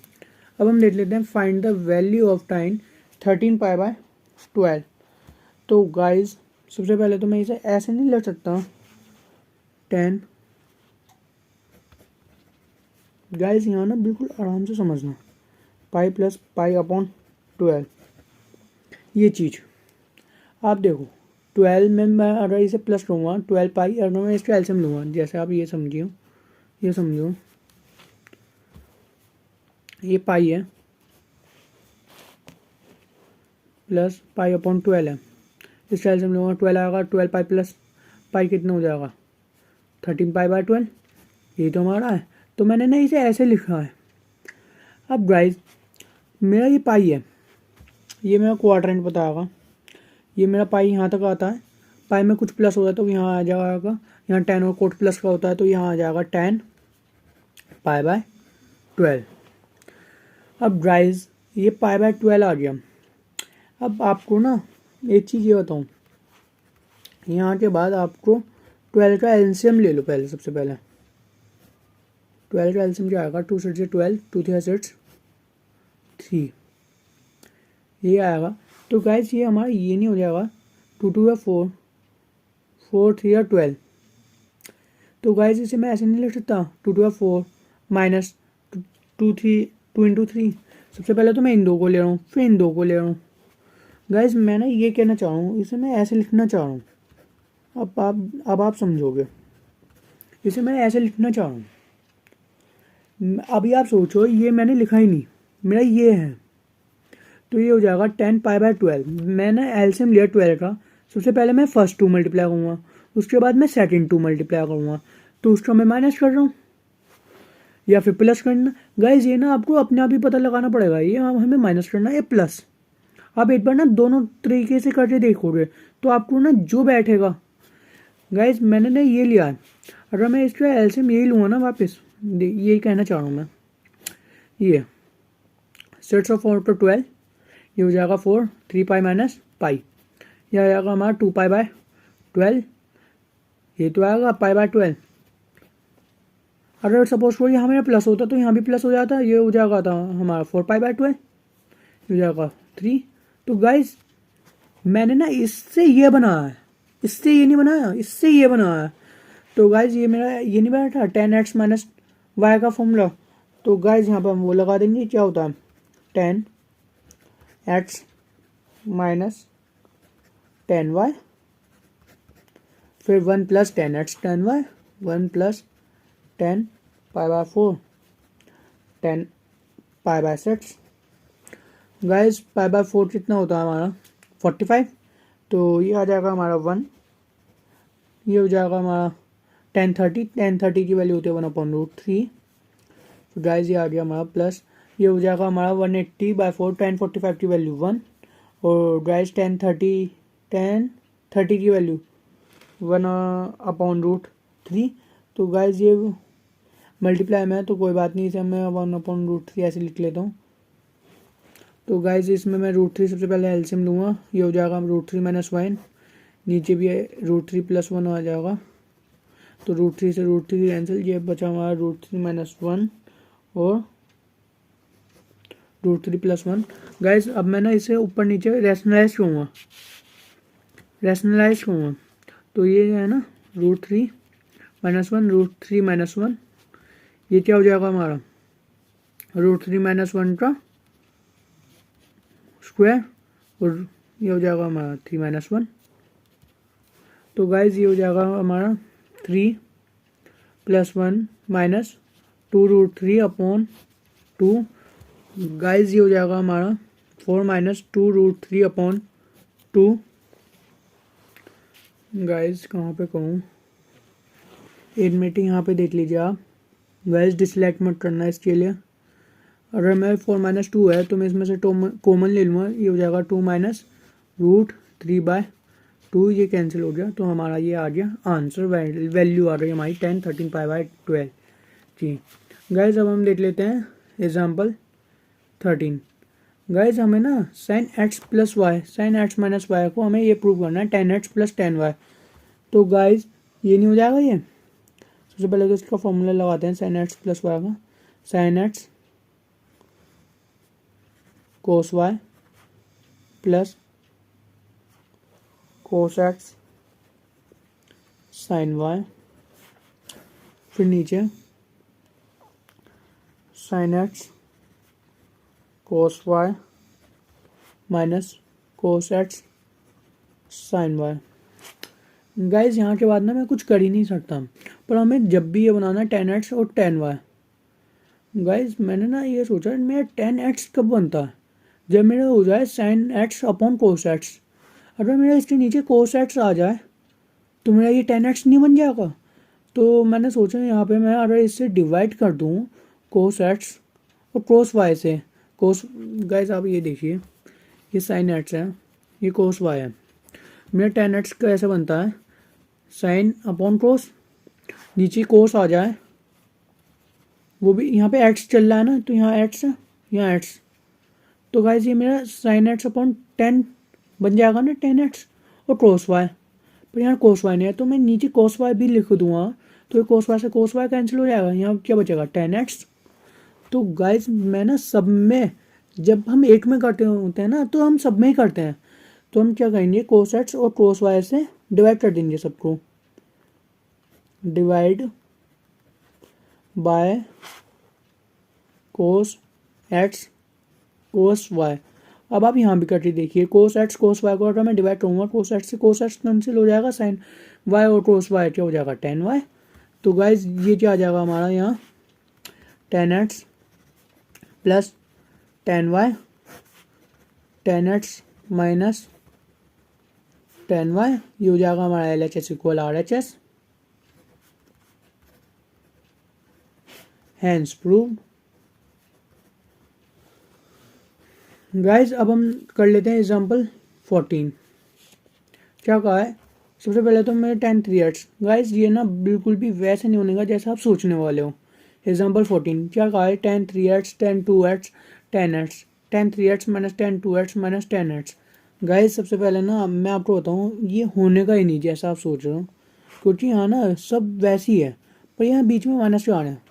अब हम देख लेते हैं फाइंड द वैल्यू ऑफ टाइन 13 पाई बाय 12। तो गाइज सबसे पहले तो मैं इसे ऐसे नहीं लिख सकता 10। गाइज यहाँ ना बिल्कुल आराम से समझना, पाई प्लस पाई अपॉन 12। ये चीज़ आप देखो 12 में मैं अगर इसे प्लस लूँगा 12 पाई, अगर मैं इसका एलसीएम लूँगा, जैसे आप ये समझिए, ये समझो ये पाई है प्लस पाई अपॉन 12 है, इसका एलसीएम लूँगा 12 आएगा, 12 पाई प्लस पाई कितना हो जाएगा 13 पाई बाय 12। ये तो हमारा है, तो मैंने ना इसे ऐसे लिखा है। अब गाइस मेरा ये पाई है, ये मेरा क्वाड्रेंट बताएगा। ये मेरा पाई यहाँ तक आता है, पाई में कुछ प्लस होता है तो यहाँ आ जाएगा, यहाँ 10 और कोट प्लस का होता है तो यहाँ आ जाएगा 10 पाई बाय 12। अब गाइस ये पाई बाय 12 आ गया। अब आपको ना एक चीज़ ये बताऊँ, यहाँ के बाद आपको 12 का एलसीएम ले लो पहले। सबसे पहले 12 का एलसीएम क्या आएगा, 2 6 से 12, 2 3 6 3, ये आएगा। तो गाइस ये हमारा ये नहीं हो जाएगा, 2 2 या 4, 4 3 या 12। तो गाइस इसे मैं ऐसे नहीं लिख सकता, 2 2 या 4 माइनस 2 3 2 इंटू 3। सबसे पहले तो मैं इन दो को ले रहा हूँ, फिर इन दो को ले रहा हूँ। गाइस मैं ना ये कहना चाह रहा हूँ, इसे मैं ऐसे लिखना चाह रहा हूँ। अब आप समझोगे, इसे मैं ऐसे लिखना चाह रहा हूँ। अभी आप सोचो, ये मैंने लिखा ही नहीं, मेरा ये है, तो ये हो जाएगा 10 पाई बाय 12। मैंने एलसीएम लिया 12 का। सबसे पहले मैं फर्स्ट 2 मल्टीप्लाई करूँगा, उसके बाद मैं सेकंड 2 मल्टीप्लाई करूँगा, तो उसका मैं माइनस कर रहा हूँ या फिर प्लस करना। गाइज ये ना आपको अपने आप ही पता लगाना पड़ेगा, ये हमें माइनस करना है प्लस। आप एक बार ना दोनों तरीके से करके देखोगे तो आपको ना जो बैठेगा। गाइज मैंने ना ये लिया है, अगर मैं इसका एलसीएम यही लूँगा ना वापस, यही कहना चाह रहा हूँ मैं। ये सेट्स ऑफ 4 तो 12, ये हो जाएगा 4 3 पाई माइनस पाई, यह आ जाएगा हमारा 2 पाई बाय 12, ये तो आएगा पाई बाय 12। अगर सपोज करो यहाँ मेरा प्लस होता तो यहाँ भी प्लस हो जाता, ये हो जाएगा था हमारा 4 पाई बाय 12, हो जाएगा 3। तो गाइज मैंने ना इससे ये बनाया है, इससे ये नहीं बनाया, इससे ये बनाया है। तो गाइज ये मेरा ये नहीं बैठा 10x माइनस वाई का फॉर्मूला। तो गाइज यहाँ पर हम वो लगा देंगे, क्या होता है 10x माइनस 10y, फिर 1 plus 10x 10y, 1 plus 10 pi by 4 10 pi by 6। Guys pi by 4 कितना होता है हमारा 45, तो ये आ जाएगा हमारा 1, ये हो जाएगा हमारा 10 30 की वैल्यू होती है 1/√3। तो गाइस ये आ गया हमारा प्लस, ये हो जाएगा हमारा 180 बाय 4, 1045 की वैल्यू 1, और गाइस 10 30 की वैल्यू 1/√3। तो गाइस ये मल्टीप्लाई में है तो कोई बात नहीं, इसे मैं 1/√3 ऐसे लिख लेता हूँ। तो गाइस इसमें मैं √3 सबसे पहले एलसीएम लूँगा, ये हो जाएगा √3 माइनस 1, नीचे भी √3 प्लस 1 आ जाएगा, तो √3 से √3 कैंसिल, ये बचा हमारा √3 माइनस 1 और √3 प्लस 1। गाइस अब मैं ना इसे ऊपर नीचे रैशनलाइज करूँगा, तो ये है ना √3 माइनस 1, √3 माइनस 1, ये क्या हो जाएगा हमारा √3 माइनस 1 का स्क्वायर, और ये हो जाएगा हमारा 3 माइनस 1। तो गाइज ये हो जाएगा हमारा 3 प्लस 1 माइनस 2√3/2। गाइज ये हो जाएगा हमारा 4 माइनस 2√3/2। गाइज कहाँ पे कहूँ, एडमिटिंग यहाँ पे देख लीजिए आप। गाइज डिसलाइक मत करना इसके लिए। अगर मैं 4 माइनस 2 है तो मैं इसमें से कॉमन ले लूँगा, ये हो जाएगा 2 माइनस √3/2, ये कैंसिल हो गया। तो हमारा ये आ गया आंसर, वैल्यू आ गई हमारी 10 13 पाई बाय 12 जी। गाइज अब हम देख लेते हैं एग्जाम्पल 13। गाइज हमें ना sine x plus y, sine x minus y को हमें ये प्रूव करना है 10x प्लस 10y। तो गाइज ये नहीं हो जाएगा, ये सबसे पहले तो इसका फॉर्मूला लगाते हैं साइन एक्स प्लस वाई का, sine x cos y plus cos x sine y, फिर नीचे sine x cos y minus cos x sine y. Guys यहाँ के बाद ना मैं कुछ कर ही नहीं सकता, पर हमें जब भी ये बनाना है 10x और 10y। गाइज मैंने ना ये सोचा मेरा 10x कब बनता है, जब मेरा हो जाए sine x upon cos x। अगर मेरा इसके नीचे कोस x आ जाए तो मेरा ये 10x नहीं बन जाएगा। तो मैंने सोचा यहाँ पे मैं अगर इससे डिवाइड कर दूँ कोस x और कोस y से, कोस। गाइज आप ये देखिए, ये साइन एक्स है, ये कोस वाई है। मेरा टेन एक्स कैसे बनता है, साइन अपॉन कोस, नीचे कोस आ जाए, वो भी यहाँ पे एक्स चल रहा है ना, तो यहाँ एक्स है, यहाँ एक्स, तो गाइज ये मेरा साइन एक्स अपॉन टेन बन जाएगा ना, टेन एक्स और कोस वाई। पर यहाँ कोस वाई नहीं है, तो मैं नीचे कोस वाई भी लिख दूंगा, तो ये कोस वाई से कोस वाई कैंसिल हो जाएगा, यहाँ क्या बचेगा, टेन एक्स। तो गाइज मैं ना सब में, जब हम एक में करते होते हैं ना, तो हम सब में ही करते हैं, तो हम क्या करेंगे, कोस एक्स और कोस वाई से डिवाइड कर देंगे सबको, divide by cos x cos y. अब आप यहाँ भी करके देखिए, कोस एक्स कोस वाई को अगर मैं डिवाइड करूँगा, कोस एक्स से कोस एक्स कैंसिल हो जाएगा, साइन वाई और कोस वाई क्या हो जाएगा, टेन वाई। तो गाइज ये क्या आ जाएगा हमारा यहाँ, tan x plus tan y, tan x minus tan y, ये हो जाएगा हमारा L H S equal R H S, hence proved. Guys अब हम कर लेते हैं एग्जाम्पल 14। क्या कहा है, सबसे पहले तो मेरे टेन थ्री एक्स, गाइज ये ना बिल्कुल भी वैसे नहीं होने का जैसा आप सोचने वाले हो। एग्जाम्पल 14 क्या कहा है, tan three x tan two x tan x, tan three x minus tan two x minus tan x. Guys सबसे पहले ना मैं आपको बताऊँ, ये होने का ही नहीं जैसा आप सोच रहे हो, क्योंकि यहाँ ना सब वैसी है, पर यहाँ बीच में माइनस के आ रहे हैं।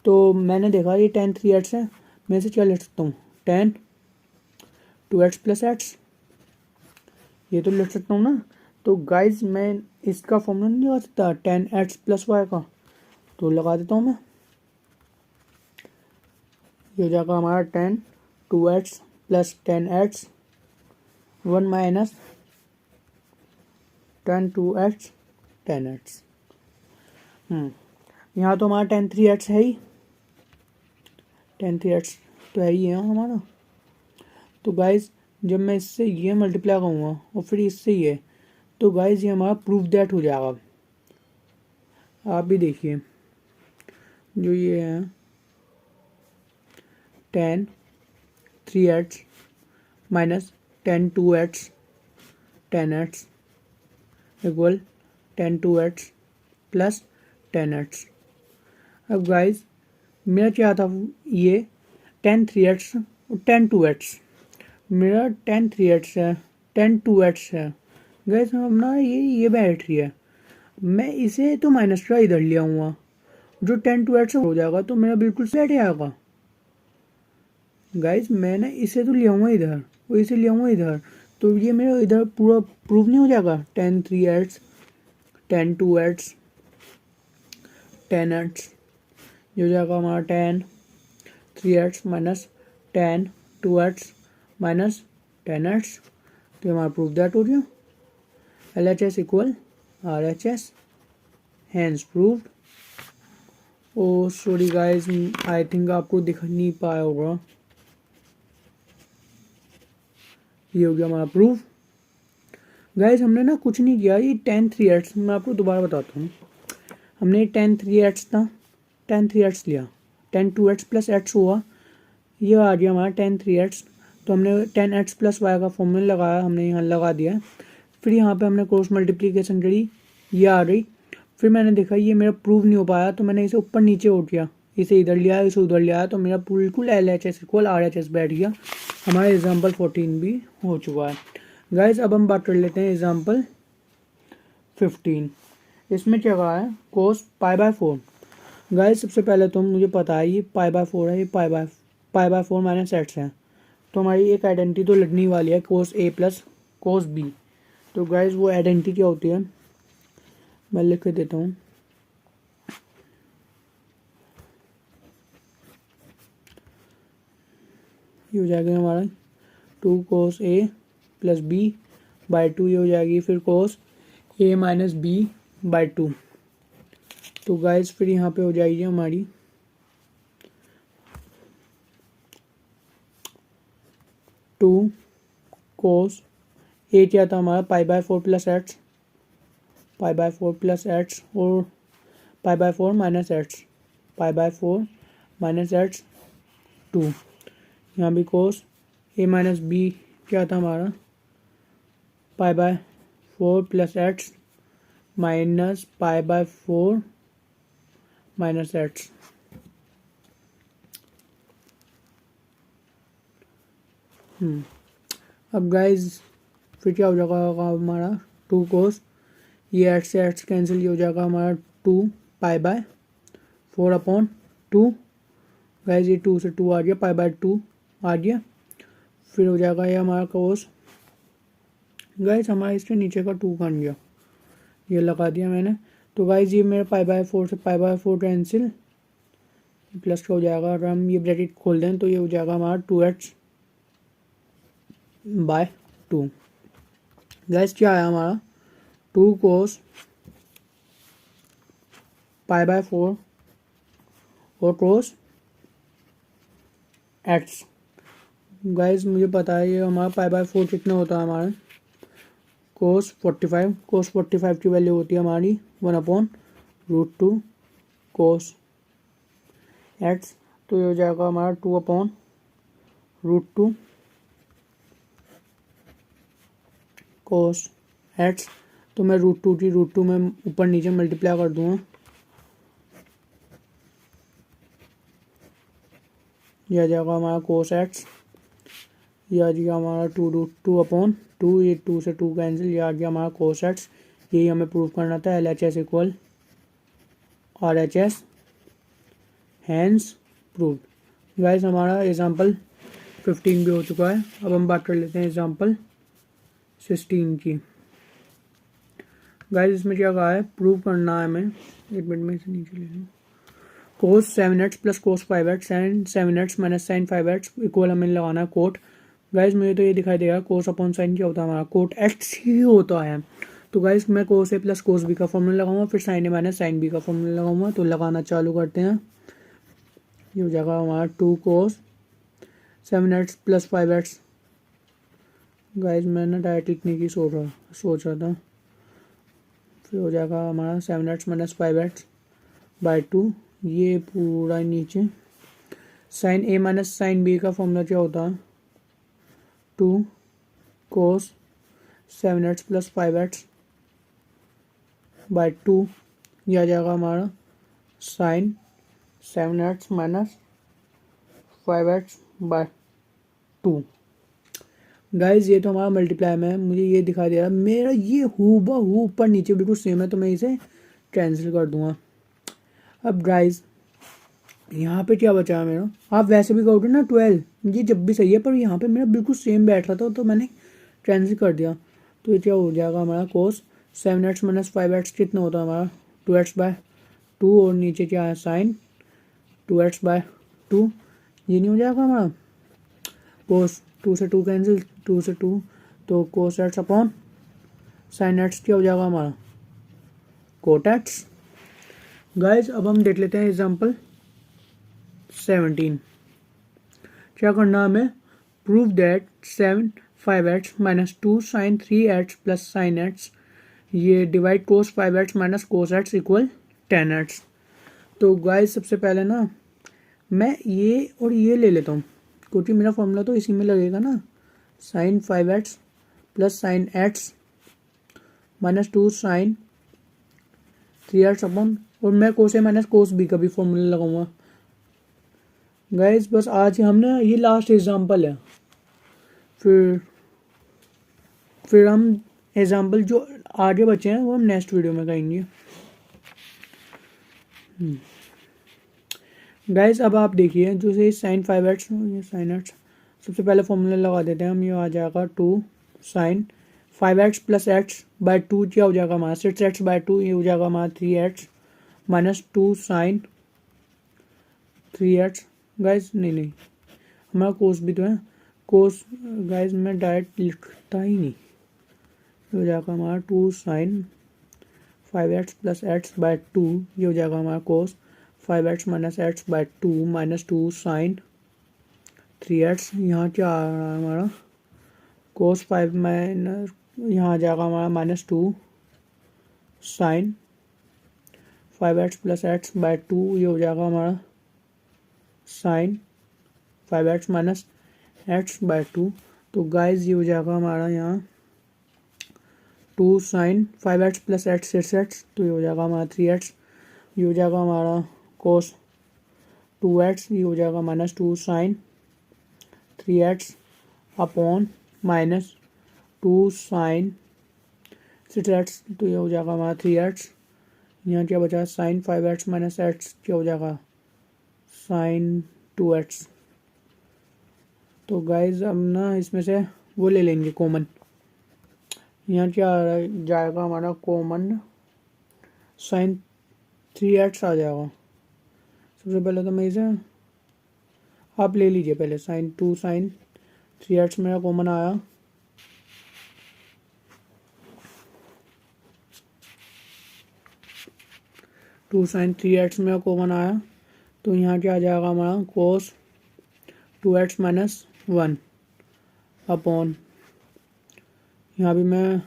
तो मैंने देखा ये टेन थ्री एक्स है, मैं इसे क्या लिख सकता हूँ, tan two x plus x, ये तो लिख सकता हूँ ना। तो गाइज मैं इसका फॉर्मूला नहीं लगा सकता, टेन एक्स प्लस वाई का, तो लगा देता हूँ मैं। ये हो जाएगा हमारा tan two x plus tan x, one minus tan two x tan x. यहाँ तो हमारा टेन थ्री एक्स है ही, टेन थ्री एक्स तो है ही यहाँ हमारा। तो गाइज जब मैं इससे ये मल्टीप्लाई करूँगा और फिर इससे ये, तो गाइज ये हमारा प्रूफ दैट हो जाएगा। आप भी देखिए, जो ये है tan three x minus tan two x tan x equal tan two x plus tan x. अब गाइज मेरा क्या था, ये टेन थ्री एक्स और टेन टू एक्स, मेरा टेन थ्री एक्स है, टेन टू एक्स है, गैस अपना ये बैठ रही है, मैं इसे तो माइनस का इधर लिया हुआ, जो टेन टू एक्स हो जाएगा तो मेरा बिल्कुल से बैठ आएगा। गाइस मैंने इसे तो लिया हुआ इधर और इसे लिया हुआ इधर, तो ये मेरा इधर पूरा प्रूव नहीं हो जाएगा, tan three x tan two x tan x, ये हो जाएगा हमारा tan three x minus tan two x minus tan x, तो हमारा प्रूफ दैट हो गया, L H S equal R H S, hence proved. Oh sorry guys, I think आपको दिख नहीं पाया होगा, ये हो गया हमारा प्रूफ। गाइस हमने ना कुछ नहीं किया, ये टेन थ्री एक्स, मैं आपको दोबारा बताता हूँ, हमने टेन थ्री एक्स था, टेन थ्री एक्स लिया, tan two x plus x हुआ, ये आ गया हमारा टेन थ्री एक्स, तो हमने टेन एक्स प्लस वाई का फॉर्मूला लगाया, हमने यहाँ लगा दिया, फिर यहाँ पे हमने क्रॉस मल्टीप्लिकेशन करी, ये आ गई, फिर मैंने देखा ये मेरा प्रूव नहीं हो पाया, तो मैंने इसे ऊपर नीचे उठ गया, इसे इधर लिया इसे उधर लिया, तो मेरा बिल्कुल L H S equal R H S बैठ गया। हमारा एग्जाम्पल 14 भी हो चुका है। गाइज अब हम बात कर लेते हैं एग्जाम्पल 15। इसमें क्या कहा है, कोस पाई बाय फोर। गाइज सबसे पहले तो मुझे पता है ये पाई बाय फोर है, ये पाई बाय फोर माइनस एक्स है, तो हमारी एक आइडेंटिटी तो लगने वाली है, कोस ए प्लस कोस बी। तो गाइज वो आइडेंटिटी क्या होती है, मैं लिख के देता हूँ, ये हो जाएगा हमारा two cos A plus B by two, ये हो जाएगी फिर cos A minus B by two. तो गाइज फिर यहाँ पे हो जाएगी हमारी टू कोस ए क्या था हमारा pi by four plus x, pi by four plus x और pi by four minus x, pi by four minus x two, यहाँ भी कोस ए माइनस बी क्या था हमारा, π/4 plus x minus π/4 minus x. अब गाइज फिर क्या हो जाएगा हमारा 2 कोस, ये एक्स से एक्स कैंसिल, ये हो जाएगा हमारा 2π/4/2। गाइज ये 2 से 2 आ गया, π/2 आ गया। फिर हो जाएगा ये हमारा कोस, गाइज हमारा इसके नीचे का 2 बन गया, ये लगा दिया मैंने। तो गाइज ये मेरा π/4 से π/4 कैंसिल, प्लस का हो जाएगा। अगर हम ये ब्रैकेट खोल दें तो ये हो जाएगा हमारा 2x/2। गाइज क्या आया हमारा 2 कोस π/4 और कोस एक्स। गाइज मुझे पता है ये हमारा π/4 कितना होता है हमारा, कोस 45। कोस 45 की वैल्यू होती है हमारी 1/√2 कोस एक्स। तो ये हो जाएगा हमारा 2/√2 कोस एक्स। तो मैं √2 में ऊपर नीचे मल्टीप्लाई कर दूंगा, यह आ जाएगा हमारा कोस एक्स, यह आ जाएगा हमारा 2√2/2, ये 2 से 2 कैंसिल, यह आ गया हमारा कोस एक्स। यही हमें प्रूव करना था, LHS equal RHS, hence proved. Guys हमारा एग्जाम्पल 15 भी हो चुका है। अब हम बात कर लेते हैं एग्जाम्पल 16 की। गाइस इसमें क्या कहा है, प्रूव करना है हमें, एक मिनट में इसे नीचे ले लूँ। Cos 7x plus cos 5x and 7x minus sine 5x equal हमें लगाना है कोट। गाइस मुझे तो ये दिखाई देगा कोस अपॉन साइन क्या होता है हमारा, कोट एक्स ही होता है। तो गाइस मैं कोस ए प्लस कोस बी का फॉर्मूला लगाऊंगा, फिर साइन ए माइनस साइन बी का फॉर्मूला लगाऊंगा। तो लगाना चालू करते हैं। ये हो जाएगा हमारा 2 कोस 7x प्लस 5x। गाइस मैंने डायरेक्ट लिखने की सोच रहा था। फिर हो जाएगा हमारा 7x माइनस 5x/2, ये पूरा नीचे। साइन ए माइनस साइन बी का फॉर्मूला क्या होता है, 2 कोस 7x प्लस 5x/2, यह आ जाएगा हमारा sign 7x minus 5x/2। Guys ये तो हमारा मल्टीप्लाई में है, मुझे ये दिखा दे रहा है मेरा ये हूबहू ऊपर नीचे बिल्कुल सेम है, तो मैं इसे कैंसिल कर दूंगा। अब गाइज यहाँ पे क्या बचा है मेरा, आप वैसे भी करोगे ना 12, ये जब भी सही है, पर यहाँ पे मेरा बिल्कुल सेम बैठ रहा था तो मैंने कैंसिल कर दिया। तो ये क्या हो जाएगा हमारा कोस 7x माइनस 5x कितना होता है हमारा 2x/2, और नीचे क्या है साइन 2x/2, ये नहीं हो जाएगा हमारा कोस 2 से 2 कैंसिल, 2 से 2, तो cos x upon sine x क्या हो जाएगा हमारा कोट एक्स। गाइज अब हम देख लेते हैं एग्जांपल 17। क्या करना है हमें, prove that 5x minus 2 sine 3x plus sine x, ये divide cos 5x minus cos x equal 10x। तो गाइज सबसे पहले ना मैं ये और ये ले लेता हूँ, क्योंकि मेरा फॉर्मूला तो इसी में लगेगा ना, sine 5x plus sine x minus 2 sine 3x upon, और मैं कोस ए माइनस कोस बी का भी फॉर्मूला लगाऊंगा। गाइज बस आज हमने ये लास्ट एग्जांपल है, फिर हम एग्जांपल जो आगे बचे हैं वो हम नेक्स्ट वीडियो में करेंगे। गाइज अब आप देखिए जो से साइन 5x, ये साइन एक्स, सबसे पहले फॉर्मूला लगा देते हैं हम। ये आ जाएगा 2 साइन 5x प्लस x/2, क्या हो जाएगा हमारा 6x/2, ये हो जाएगा हमारा 3x minus 2 sine 3x। Guys नहीं हमारा कोस भी तो है, कोस गाइज मैं डायरेक्ट लिखता ही नहीं, ये हो जाएगा हमारा 2 साइन 5x प्लस x/2, ये हो जाएगा हमारा कोस 5x minus x/2 minus 2 sine 3x। यहाँ क्या आ रहा है हमारा कोस 5 माइनस, यहाँ आ जाएगा हमारा minus 2 sign 5x plus x/2, ये हो जाएगा हमारा साइन 5x माइनस x/2। तो गाइज ये हो जाएगा हमारा यहाँ 2 sin 5x plus x 6x, तो ये हो जाएगा हमारा 3x। ये हो जाएगा हमारा cos 2x, ये हो जाएगा -2 sin 3x upon -2 sin 6x, तो ये हो जाएगा हमारा 3x। यहाँ क्या बचा sin 5x माइनस x, क्या हो जाएगा sin 2x। तो गाइज अब ना इसमें से वो ले लेंगे कॉमन। यहाँ क्या जाएगा हमारा कॉमन sin 3x आ जाएगा। सबसे पहले तो मैं इसे आप ले लीजिए, पहले2 sin 3x मेरा कॉमन आया। टू sin 3x मेरा कॉमन आया, तो यहाँ क्या आ जाएगा हमारा cos 2x माइनस 1 अपॉन, यहाँ भी मैं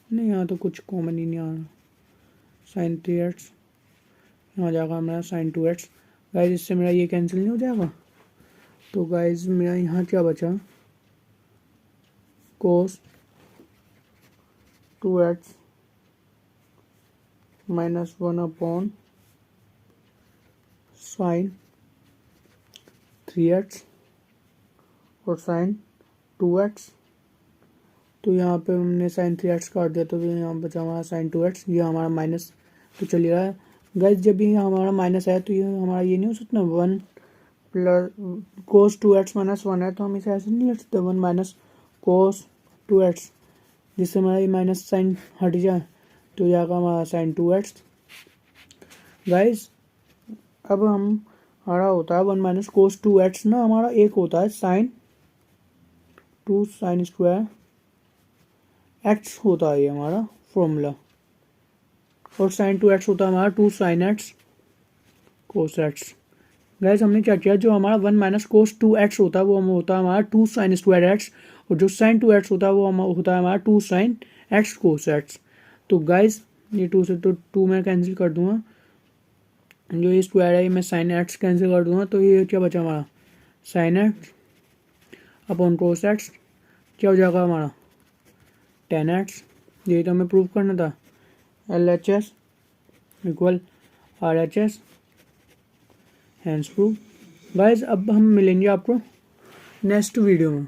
नहीं, यहाँ तो कुछ कॉमन ही नहीं आ रहा, sin 3x, यहाँ जाएगा हमारा sin 2x। गाइज इससे मेरा ये कैंसिल नहीं हो जाएगा, तो गाइज मेरा यहाँ क्या बचा cos 2x minus 1 upon sin 3x और sin 2x। तो यहाँ पे हमने sin 3x काट दिया, तो यहाँ बचा हमारा sin 2x, ये हमारा माइनस तो चल रहा है। गाइज जब भी हमारा माइनस है तो ये हमारा ये नहीं हो सकता 1 प्लस cos 2x माइनस 1 है, तो हम इसे ऐसे नहीं लिख सकते 1 माइनस cos 2x, जिससे हमारा ये माइनस साइन हट जाए, तो जाएगा हमारा sin 2x। गाइज अब हमारा होता है 1 माइनस cos 2x ना, हमारा एक होता है sin 2 sin स्क्वायर x होता है ये हमारा फॉर्मूला, और sin 2x होता है हमारा 2 sin x cos x। Guys हमने क्या किया, जो हमारा 1 माइनस cos 2x होता है वो होता है हमारा 2 sin स्क्वायर x, और जो sin 2x होता है वो होता है हमारा 2 sin x cos x। तो गाइज ये 2 से तो 2 मैं कैंसिल कर दूंगा, जो ये स्क्वायर है मैं sin x कैंसिल कर दूंगा, तो ये क्या बचा हमारा sin x upon cos x, क्या हो जाएगा हमारा tan x। यही तो हमें प्रूव करना था, LHS equal RHS, hence prove. Guys अब हम मिलेंगे आपको नेक्स्ट वीडियो में।